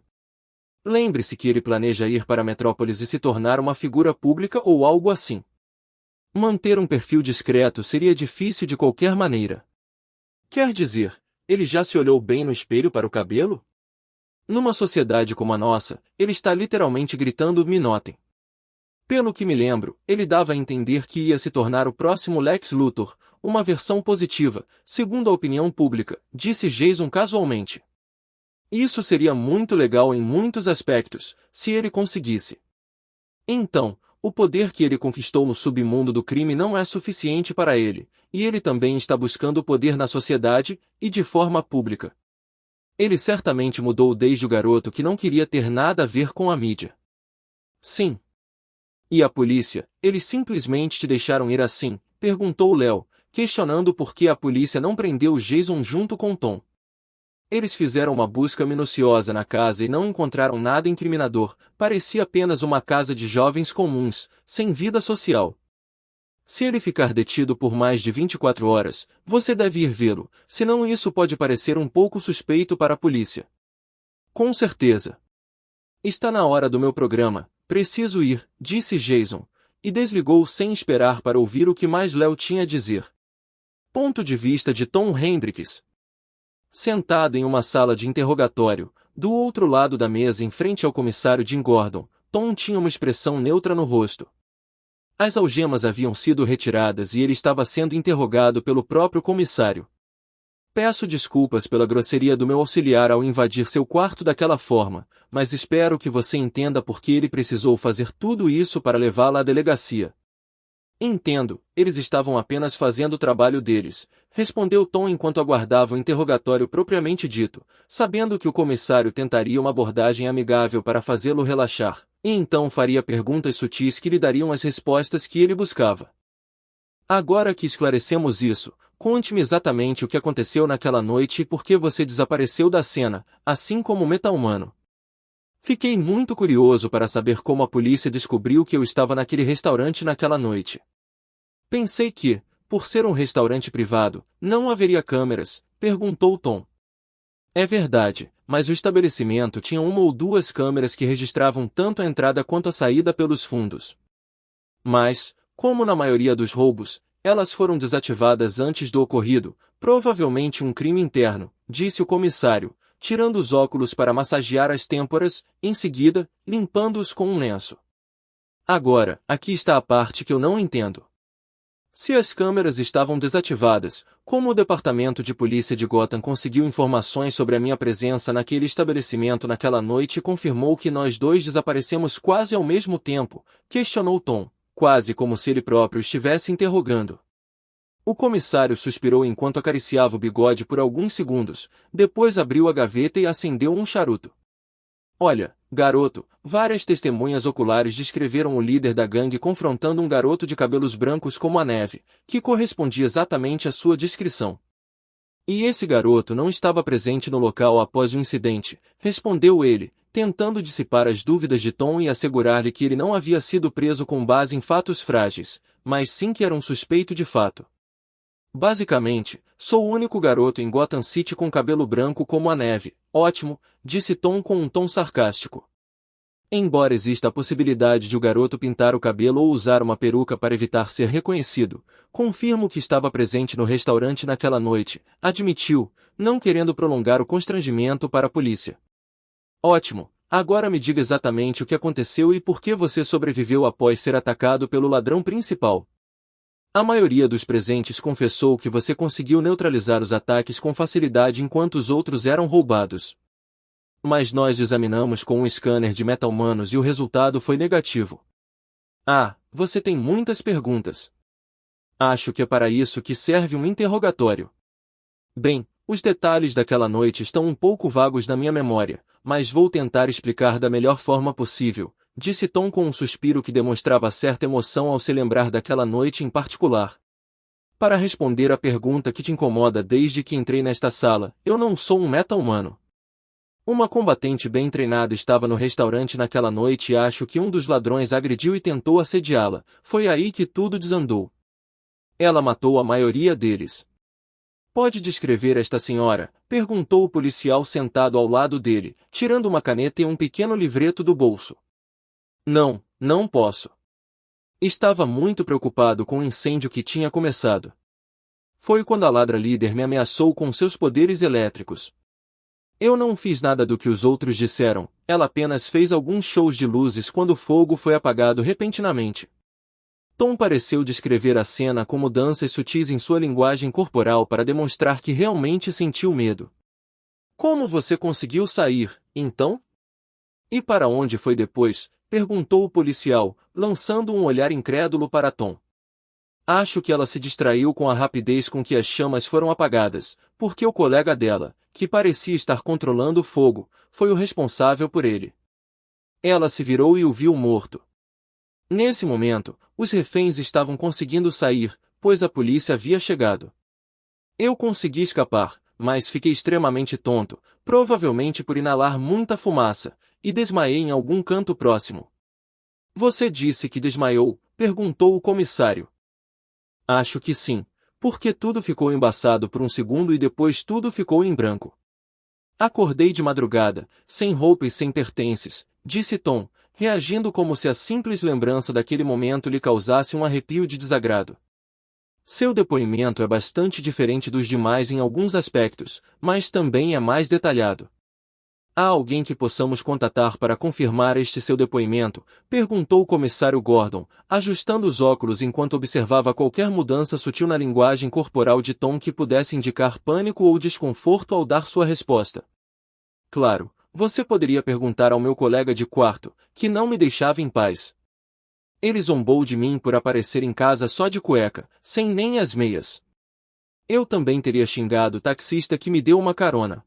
Lembre-se que ele planeja ir para Metrópolis e se tornar uma figura pública ou algo assim. Manter um perfil discreto seria difícil de qualquer maneira. Quer dizer, ele já se olhou bem no espelho para o cabelo? Numa sociedade como a nossa, ele está literalmente gritando "me notem". Pelo que me lembro, ele dava a entender que ia se tornar o próximo Lex Luthor, uma versão positiva, segundo a opinião pública, disse Jason casualmente. Isso seria muito legal em muitos aspectos, se ele conseguisse. Então, o poder que ele conquistou no submundo do crime não é suficiente para ele, e ele também está buscando poder na sociedade, e de forma pública. Ele certamente mudou desde o garoto que não queria ter nada a ver com a mídia. Sim. E a polícia, eles simplesmente te deixaram ir assim? Perguntou Léo, questionando por que a polícia não prendeu Jason junto com Tom. Eles fizeram uma busca minuciosa na casa e não encontraram nada incriminador, parecia apenas uma casa de jovens comuns, sem vida social. Se ele ficar detido por mais de 24 horas, você deve ir vê-lo, senão isso pode parecer um pouco suspeito para a polícia. Com certeza. Está na hora do meu programa, preciso ir, disse Jason, e desligou sem esperar para ouvir o que mais Léo tinha a dizer. Ponto de vista de Tom Hendricks. Sentado em uma sala de interrogatório, do outro lado da mesa em frente ao comissário Jim Gordon, Tom tinha uma expressão neutra no rosto. As algemas haviam sido retiradas e ele estava sendo interrogado pelo próprio comissário. Peço desculpas pela grosseria do meu auxiliar ao invadir seu quarto daquela forma, mas espero que você entenda por que ele precisou fazer tudo isso para levá-la à delegacia. Entendo, eles estavam apenas fazendo o trabalho deles, respondeu Tom enquanto aguardava o interrogatório propriamente dito, sabendo que o comissário tentaria uma abordagem amigável para fazê-lo relaxar, e então faria perguntas sutis que lhe dariam as respostas que ele buscava. Agora que esclarecemos isso, conte-me exatamente o que aconteceu naquela noite e por que você desapareceu da cena, assim como o meta-humano. Fiquei muito curioso para saber como a polícia descobriu que eu estava naquele restaurante naquela noite. Pensei que, por ser um restaurante privado, não haveria câmeras, perguntou Tom. É verdade, mas o estabelecimento tinha uma ou duas câmeras que registravam tanto a entrada quanto a saída pelos fundos. Mas, como na maioria dos roubos, elas foram desativadas antes do ocorrido, provavelmente um crime interno, disse o comissário, tirando os óculos para massagear as têmporas, em seguida, limpando-os com um lenço. Agora, aqui está a parte que eu não entendo. Se as câmeras estavam desativadas, como o departamento de polícia de Gotham conseguiu informações sobre a minha presença naquele estabelecimento naquela noite e confirmou que nós dois desaparecemos quase ao mesmo tempo? Questionou Tom, quase como se ele próprio estivesse interrogando. O comissário suspirou enquanto acariciava o bigode por alguns segundos, depois abriu a gaveta e acendeu um charuto. Olha, garoto, várias testemunhas oculares descreveram o líder da gangue confrontando um garoto de cabelos brancos como a neve, que correspondia exatamente à sua descrição. E esse garoto não estava presente no local após o incidente, respondeu ele, tentando dissipar as dúvidas de Tom e assegurar-lhe que ele não havia sido preso com base em fatos frágeis, mas sim que era um suspeito de fato. Basicamente, sou o único garoto em Gotham City com cabelo branco como a neve. Ótimo, disse Tom com um tom sarcástico. Embora exista a possibilidade de o garoto pintar o cabelo ou usar uma peruca para evitar ser reconhecido, confirmo que estava presente no restaurante naquela noite, admitiu, não querendo prolongar o constrangimento para a polícia. Ótimo, agora me diga exatamente o que aconteceu e por que você sobreviveu após ser atacado pelo ladrão principal. A maioria dos presentes confessou que você conseguiu neutralizar os ataques com facilidade enquanto os outros eram roubados. Mas nós examinamos com um scanner de meta-humanos e o resultado foi negativo. Ah, você tem muitas perguntas. Acho que é para isso que serve um interrogatório. Bem, os detalhes daquela noite estão um pouco vagos na minha memória, mas vou tentar explicar da melhor forma possível, disse Tom com um suspiro que demonstrava certa emoção ao se lembrar daquela noite em particular. Para responder à pergunta que te incomoda desde que entrei nesta sala, eu não sou um meta-humano. Uma combatente bem treinada estava no restaurante naquela noite e acho que um dos ladrões agrediu e tentou assediá-la. Foi aí que tudo desandou. Ela matou a maioria deles. Pode descrever esta senhora? Perguntou o policial sentado ao lado dele, tirando uma caneta e um pequeno livreto do bolso. Não, não posso. Estava muito preocupado com o incêndio que tinha começado. Foi quando a ladra líder me ameaçou com seus poderes elétricos. Eu não fiz nada do que os outros disseram, ela apenas fez alguns shows de luzes quando o fogo foi apagado repentinamente. Tom pareceu descrever a cena com mudanças sutis em sua linguagem corporal para demonstrar que realmente sentiu medo. Como você conseguiu sair, então? E para onde foi depois? Perguntou o policial, lançando um olhar incrédulo para Tom. Acho que ela se distraiu com a rapidez com que as chamas foram apagadas, porque o colega dela, que parecia estar controlando o fogo, foi o responsável por ele. Ela se virou e o viu morto. Nesse momento, os reféns estavam conseguindo sair, pois a polícia havia chegado. Eu consegui escapar, mas fiquei extremamente tonto, provavelmente por inalar muita fumaça, e desmaiei em algum canto próximo. Você disse que desmaiou? Perguntou o comissário. Acho que sim, porque tudo ficou embaçado por um segundo e depois tudo ficou em branco. Acordei de madrugada, sem roupa e sem pertences, disse Tom, reagindo como se a simples lembrança daquele momento lhe causasse um arrepio de desagrado. Seu depoimento é bastante diferente dos demais em alguns aspectos, mas também é mais detalhado. Há alguém que possamos contatar para confirmar este seu depoimento? Perguntou o comissário Gordon, ajustando os óculos enquanto observava qualquer mudança sutil na linguagem corporal de Tom que pudesse indicar pânico ou desconforto ao dar sua resposta. Claro, você poderia perguntar ao meu colega de quarto, que não me deixava em paz. Ele zombou de mim por aparecer em casa só de cueca, sem nem as meias. Eu também teria xingado o taxista que me deu uma carona.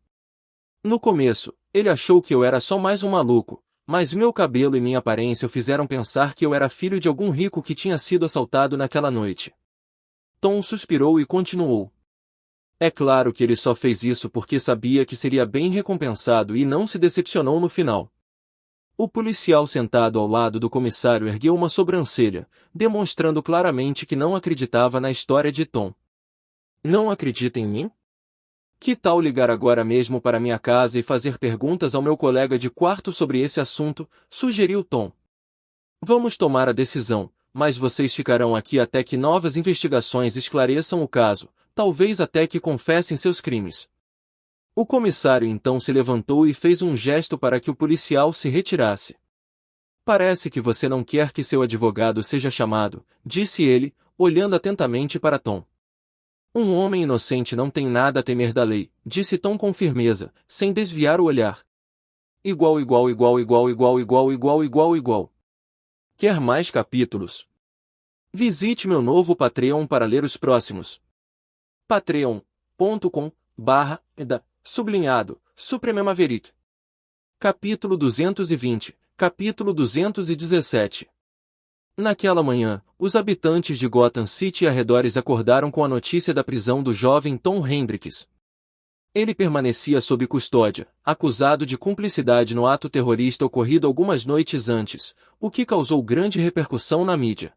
No começo, ele achou que eu era só mais um maluco, mas meu cabelo e minha aparência o fizeram pensar que eu era filho de algum rico que tinha sido assaltado naquela noite. Tom suspirou e continuou. É claro que ele só fez isso porque sabia que seria bem recompensado e não se decepcionou no final. O policial sentado ao lado do comissário ergueu uma sobrancelha, demonstrando claramente que não acreditava na história de Tom. Não acredita em mim? Que tal ligar agora mesmo para minha casa e fazer perguntas ao meu colega de quarto sobre esse assunto? Sugeriu Tom. Vamos tomar a decisão, mas vocês ficarão aqui até que novas investigações esclareçam o caso, talvez até que confessem seus crimes. O comissário então se levantou e fez um gesto para que o policial se retirasse. Parece que você não quer que seu advogado seja chamado, disse ele, olhando atentamente para Tom. Um homem inocente não tem nada a temer da lei, disse Tom com firmeza, sem desviar o olhar. Igual. Quer mais capítulos? Visite meu novo Patreon para ler os próximos. patreon.com/Supreme Maverick. Capítulo 220, capítulo 217. Naquela manhã, os habitantes de Gotham City e arredores acordaram com a notícia da prisão do jovem Tom Hendricks. Ele permanecia sob custódia, acusado de cumplicidade no ato terrorista ocorrido algumas noites antes, o que causou grande repercussão na mídia.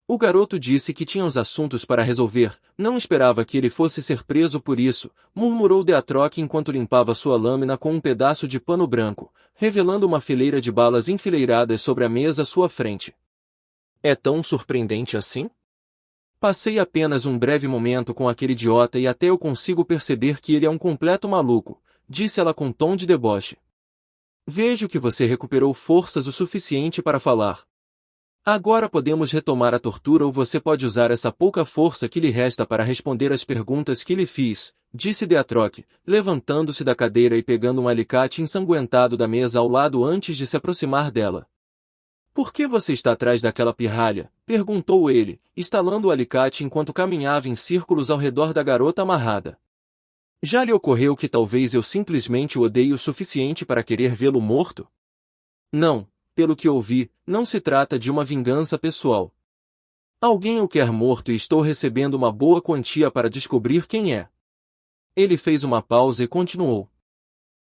O garoto disse que tinha os assuntos para resolver, não esperava que ele fosse ser preso por isso, murmurou Deatrock enquanto limpava sua lâmina com um pedaço de pano branco, revelando uma fileira de balas enfileiradas sobre a mesa à sua frente. É tão surpreendente assim? Passei apenas um breve momento com aquele idiota e até eu consigo perceber que ele é um completo maluco, disse ela com tom de deboche. Vejo que você recuperou forças o suficiente para falar. Agora podemos retomar a tortura ou você pode usar essa pouca força que lhe resta para responder às perguntas que lhe fiz, disse Deatrock, levantando-se da cadeira e pegando um alicate ensanguentado da mesa ao lado antes de se aproximar dela. Por que você está atrás daquela pirralha? Perguntou ele, estalando o alicate enquanto caminhava em círculos ao redor da garota amarrada. Já lhe ocorreu que talvez eu simplesmente o odeie o suficiente para querer vê-lo morto? Não, pelo que ouvi, não se trata de uma vingança pessoal. Alguém o quer morto e estou recebendo uma boa quantia para descobrir quem é. Ele fez uma pausa e continuou.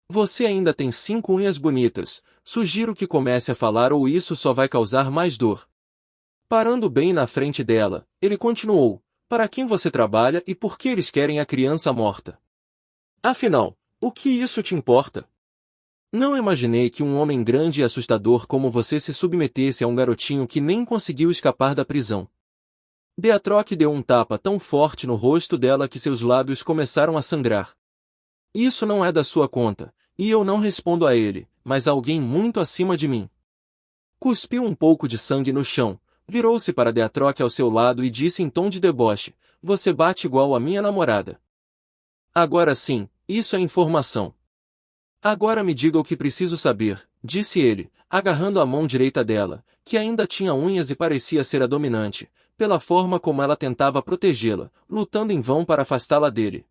Você ainda tem 5 unhas bonitas, sugiro que comece a falar ou isso só vai causar mais dor. Parando bem na frente dela, ele continuou, para quem você trabalha e por que eles querem a criança morta? Afinal, o que isso te importa? Não imaginei que um homem grande e assustador como você se submetesse a um garotinho que nem conseguiu escapar da prisão. Deatrock deu um tapa tão forte no rosto dela que seus lábios começaram a sangrar. Isso não é da sua conta, e eu não respondo a ele, mas a alguém muito acima de mim. Cuspiu um pouco de sangue no chão, virou-se para Deatrock ao seu lado e disse em tom de deboche, você bate igual a minha namorada. Agora sim, isso é informação. Agora me diga o que preciso saber, disse ele, agarrando a mão direita dela, que ainda tinha unhas e parecia ser a dominante, pela forma como ela tentava protegê-la, lutando em vão para afastá-la dele.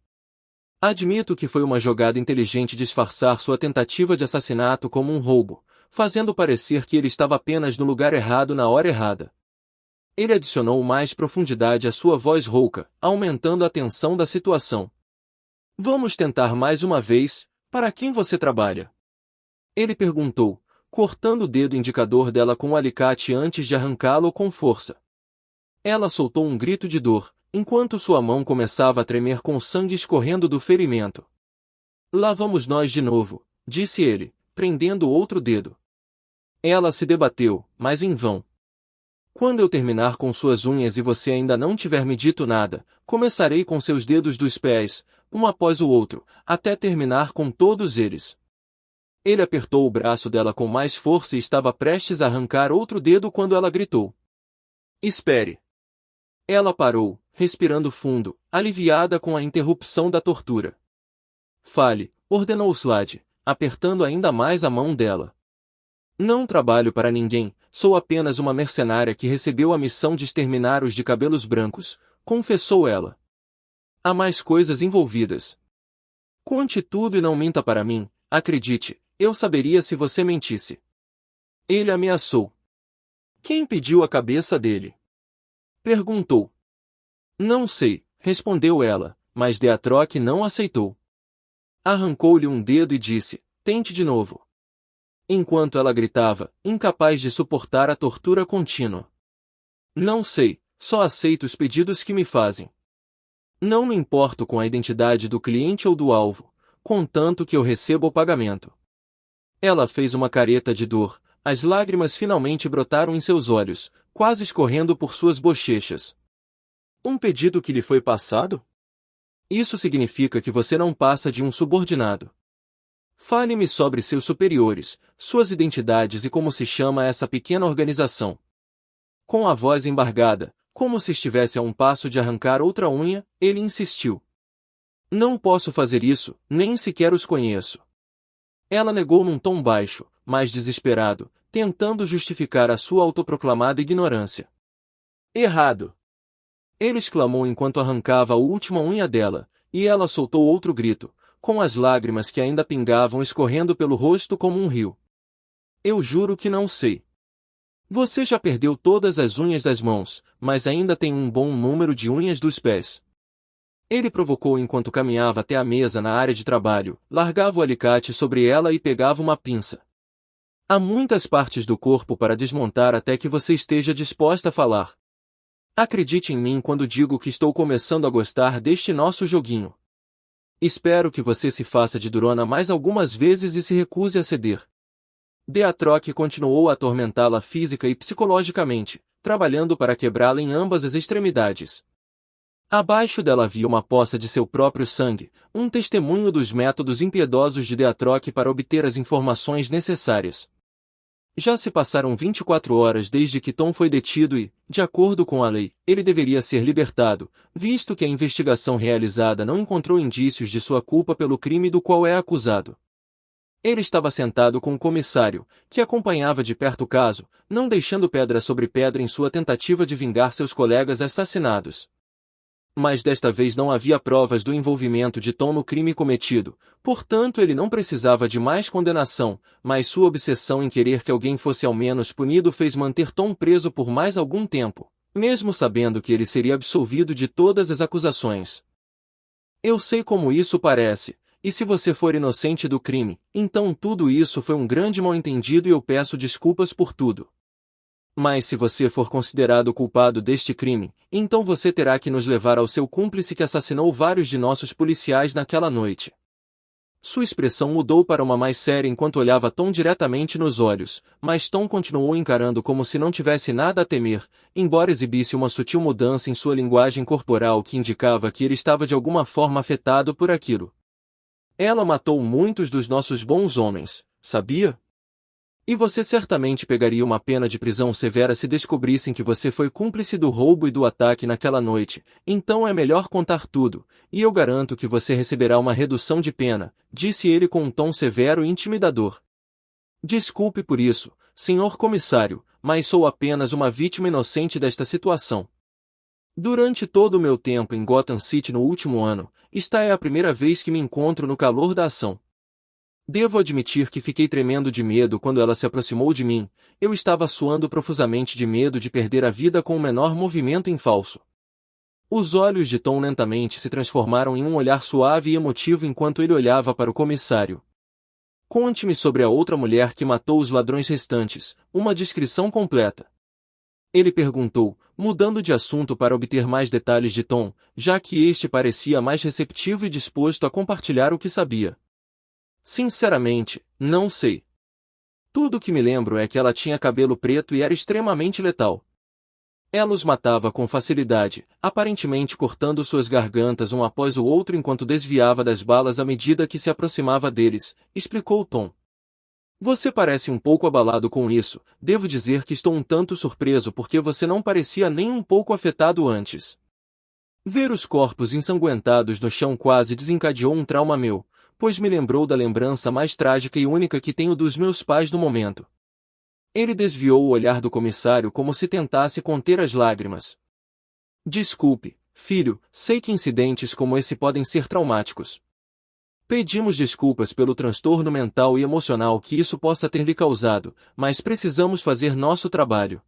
Admito que foi uma jogada inteligente disfarçar sua tentativa de assassinato como um roubo, fazendo parecer que ele estava apenas no lugar errado na hora errada. Ele adicionou mais profundidade à sua voz rouca, aumentando a tensão da situação. Vamos tentar mais uma vez, para quem você trabalha? Ele perguntou, cortando o dedo indicador dela com o alicate antes de arrancá-lo com força. Ela soltou um grito de dor, enquanto sua mão começava a tremer com sangue escorrendo do ferimento. Lá vamos nós de novo, disse ele, prendendo o outro dedo. Ela se debateu, mas em vão. Quando eu terminar com suas unhas e você ainda não tiver me dito nada, começarei com seus dedos dos pés, um após o outro, até terminar com todos eles. Ele apertou o braço dela com mais força e estava prestes a arrancar outro dedo quando ela gritou. Espere! Ela parou, respirando fundo, aliviada com a interrupção da tortura. Fale, ordenou Slade, apertando ainda mais a mão dela. Não trabalho para ninguém, sou apenas uma mercenária que recebeu a missão de exterminar os de cabelos brancos, confessou ela. Há mais coisas envolvidas. Conte tudo e não minta para mim, acredite, eu saberia se você mentisse. Ele ameaçou. Quem pediu a cabeça dele? Perguntou. Não sei, respondeu ela, mas Deatrock não aceitou. Arrancou-lhe um dedo e disse, tente de novo. Enquanto ela gritava, incapaz de suportar a tortura contínua. Não sei, só aceito os pedidos que me fazem. Não me importo com a identidade do cliente ou do alvo, contanto que eu receba o pagamento. Ela fez uma careta de dor, as lágrimas finalmente brotaram em seus olhos, quase escorrendo por suas bochechas. Um pedido que lhe foi passado? Isso significa que você não passa de um subordinado. Fale-me sobre seus superiores, suas identidades e como se chama essa pequena organização. Com a voz embargada, como se estivesse a um passo de arrancar outra unha, ele insistiu. Não posso fazer isso, nem sequer os conheço. Ela negou num tom baixo, mas desesperado, tentando justificar a sua autoproclamada ignorância. Errado! Ele exclamou enquanto arrancava a última unha dela, e ela soltou outro grito, com as lágrimas que ainda pingavam escorrendo pelo rosto como um rio. Eu juro que não sei. Você já perdeu todas as unhas das mãos, mas ainda tem um bom número de unhas dos pés. Ele provocou enquanto caminhava até a mesa na área de trabalho, largava o alicate sobre ela e pegava uma pinça. Há muitas partes do corpo para desmontar até que você esteja disposta a falar. Acredite em mim quando digo que estou começando a gostar deste nosso joguinho. Espero que você se faça de durona mais algumas vezes e se recuse a ceder. Deatroc continuou a atormentá-la física e psicologicamente, trabalhando para quebrá-la em ambas as extremidades. Abaixo dela havia uma poça de seu próprio sangue, um testemunho dos métodos impiedosos de Deatroc para obter as informações necessárias. Já se passaram 24 horas desde que Tom foi detido e, de acordo com a lei, ele deveria ser libertado, visto que a investigação realizada não encontrou indícios de sua culpa pelo crime do qual é acusado. Ele estava sentado com o comissário, que acompanhava de perto o caso, não deixando pedra sobre pedra em sua tentativa de vingar seus colegas assassinados. Mas desta vez não havia provas do envolvimento de Tom no crime cometido, portanto ele não precisava de mais condenação, mas sua obsessão em querer que alguém fosse ao menos punido fez manter Tom preso por mais algum tempo, mesmo sabendo que ele seria absolvido de todas as acusações. Eu sei como isso parece, e se você for inocente do crime, então tudo isso foi um grande mal-entendido e eu peço desculpas por tudo. Mas se você for considerado culpado deste crime, então você terá que nos levar ao seu cúmplice que assassinou vários de nossos policiais naquela noite. Sua expressão mudou para uma mais séria enquanto olhava Tom diretamente nos olhos, mas Tom continuou encarando como se não tivesse nada a temer, embora exibisse uma sutil mudança em sua linguagem corporal que indicava que ele estava de alguma forma afetado por aquilo. Ela matou muitos dos nossos bons homens, sabia? E você certamente pegaria uma pena de prisão severa se descobrissem que você foi cúmplice do roubo e do ataque naquela noite, então é melhor contar tudo, e eu garanto que você receberá uma redução de pena, disse ele com um tom severo e intimidador. Desculpe por isso, senhor comissário, mas sou apenas uma vítima inocente desta situação. Durante todo o meu tempo em Gotham City no último ano, esta é a primeira vez que me encontro no calor da ação. Devo admitir que fiquei tremendo de medo quando ela se aproximou de mim, eu estava suando profusamente de medo de perder a vida com o menor movimento em falso. Os olhos de Tom lentamente se transformaram em um olhar suave e emotivo enquanto ele olhava para o comissário. Conte-me sobre a outra mulher que matou os ladrões restantes, uma descrição completa. Ele perguntou, mudando de assunto para obter mais detalhes de Tom, já que este parecia mais receptivo e disposto a compartilhar o que sabia. Sinceramente, não sei. Tudo o que me lembro é que ela tinha cabelo preto e era extremamente letal. Ela os matava com facilidade, aparentemente cortando suas gargantas um após o outro enquanto desviava das balas à medida que se aproximava deles, explicou Tom. Você parece um pouco abalado com isso, devo dizer que estou um tanto surpreso porque você não parecia nem um pouco afetado antes. Ver os corpos ensanguentados no chão quase desencadeou um trauma meu, pois me lembrou da lembrança mais trágica e única que tenho dos meus pais no momento. Ele desviou o olhar do comissário como se tentasse conter as lágrimas. Desculpe, filho, sei que incidentes como esse podem ser traumáticos. Pedimos desculpas pelo transtorno mental e emocional que isso possa ter lhe causado, mas precisamos fazer nosso trabalho.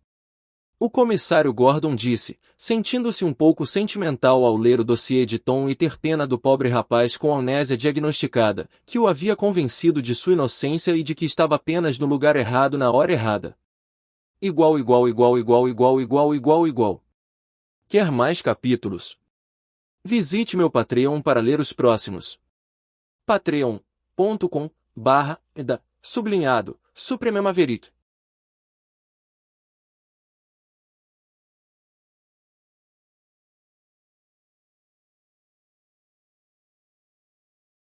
O comissário Gordon disse, sentindo-se um pouco sentimental ao ler o dossiê de Tom e ter pena do pobre rapaz com amnésia diagnosticada, que o havia convencido de sua inocência e de que estava apenas no lugar errado na hora errada. Igual. Quer mais capítulos? Visite meu Patreon para ler os próximos. patreon.com/Supreme Maverick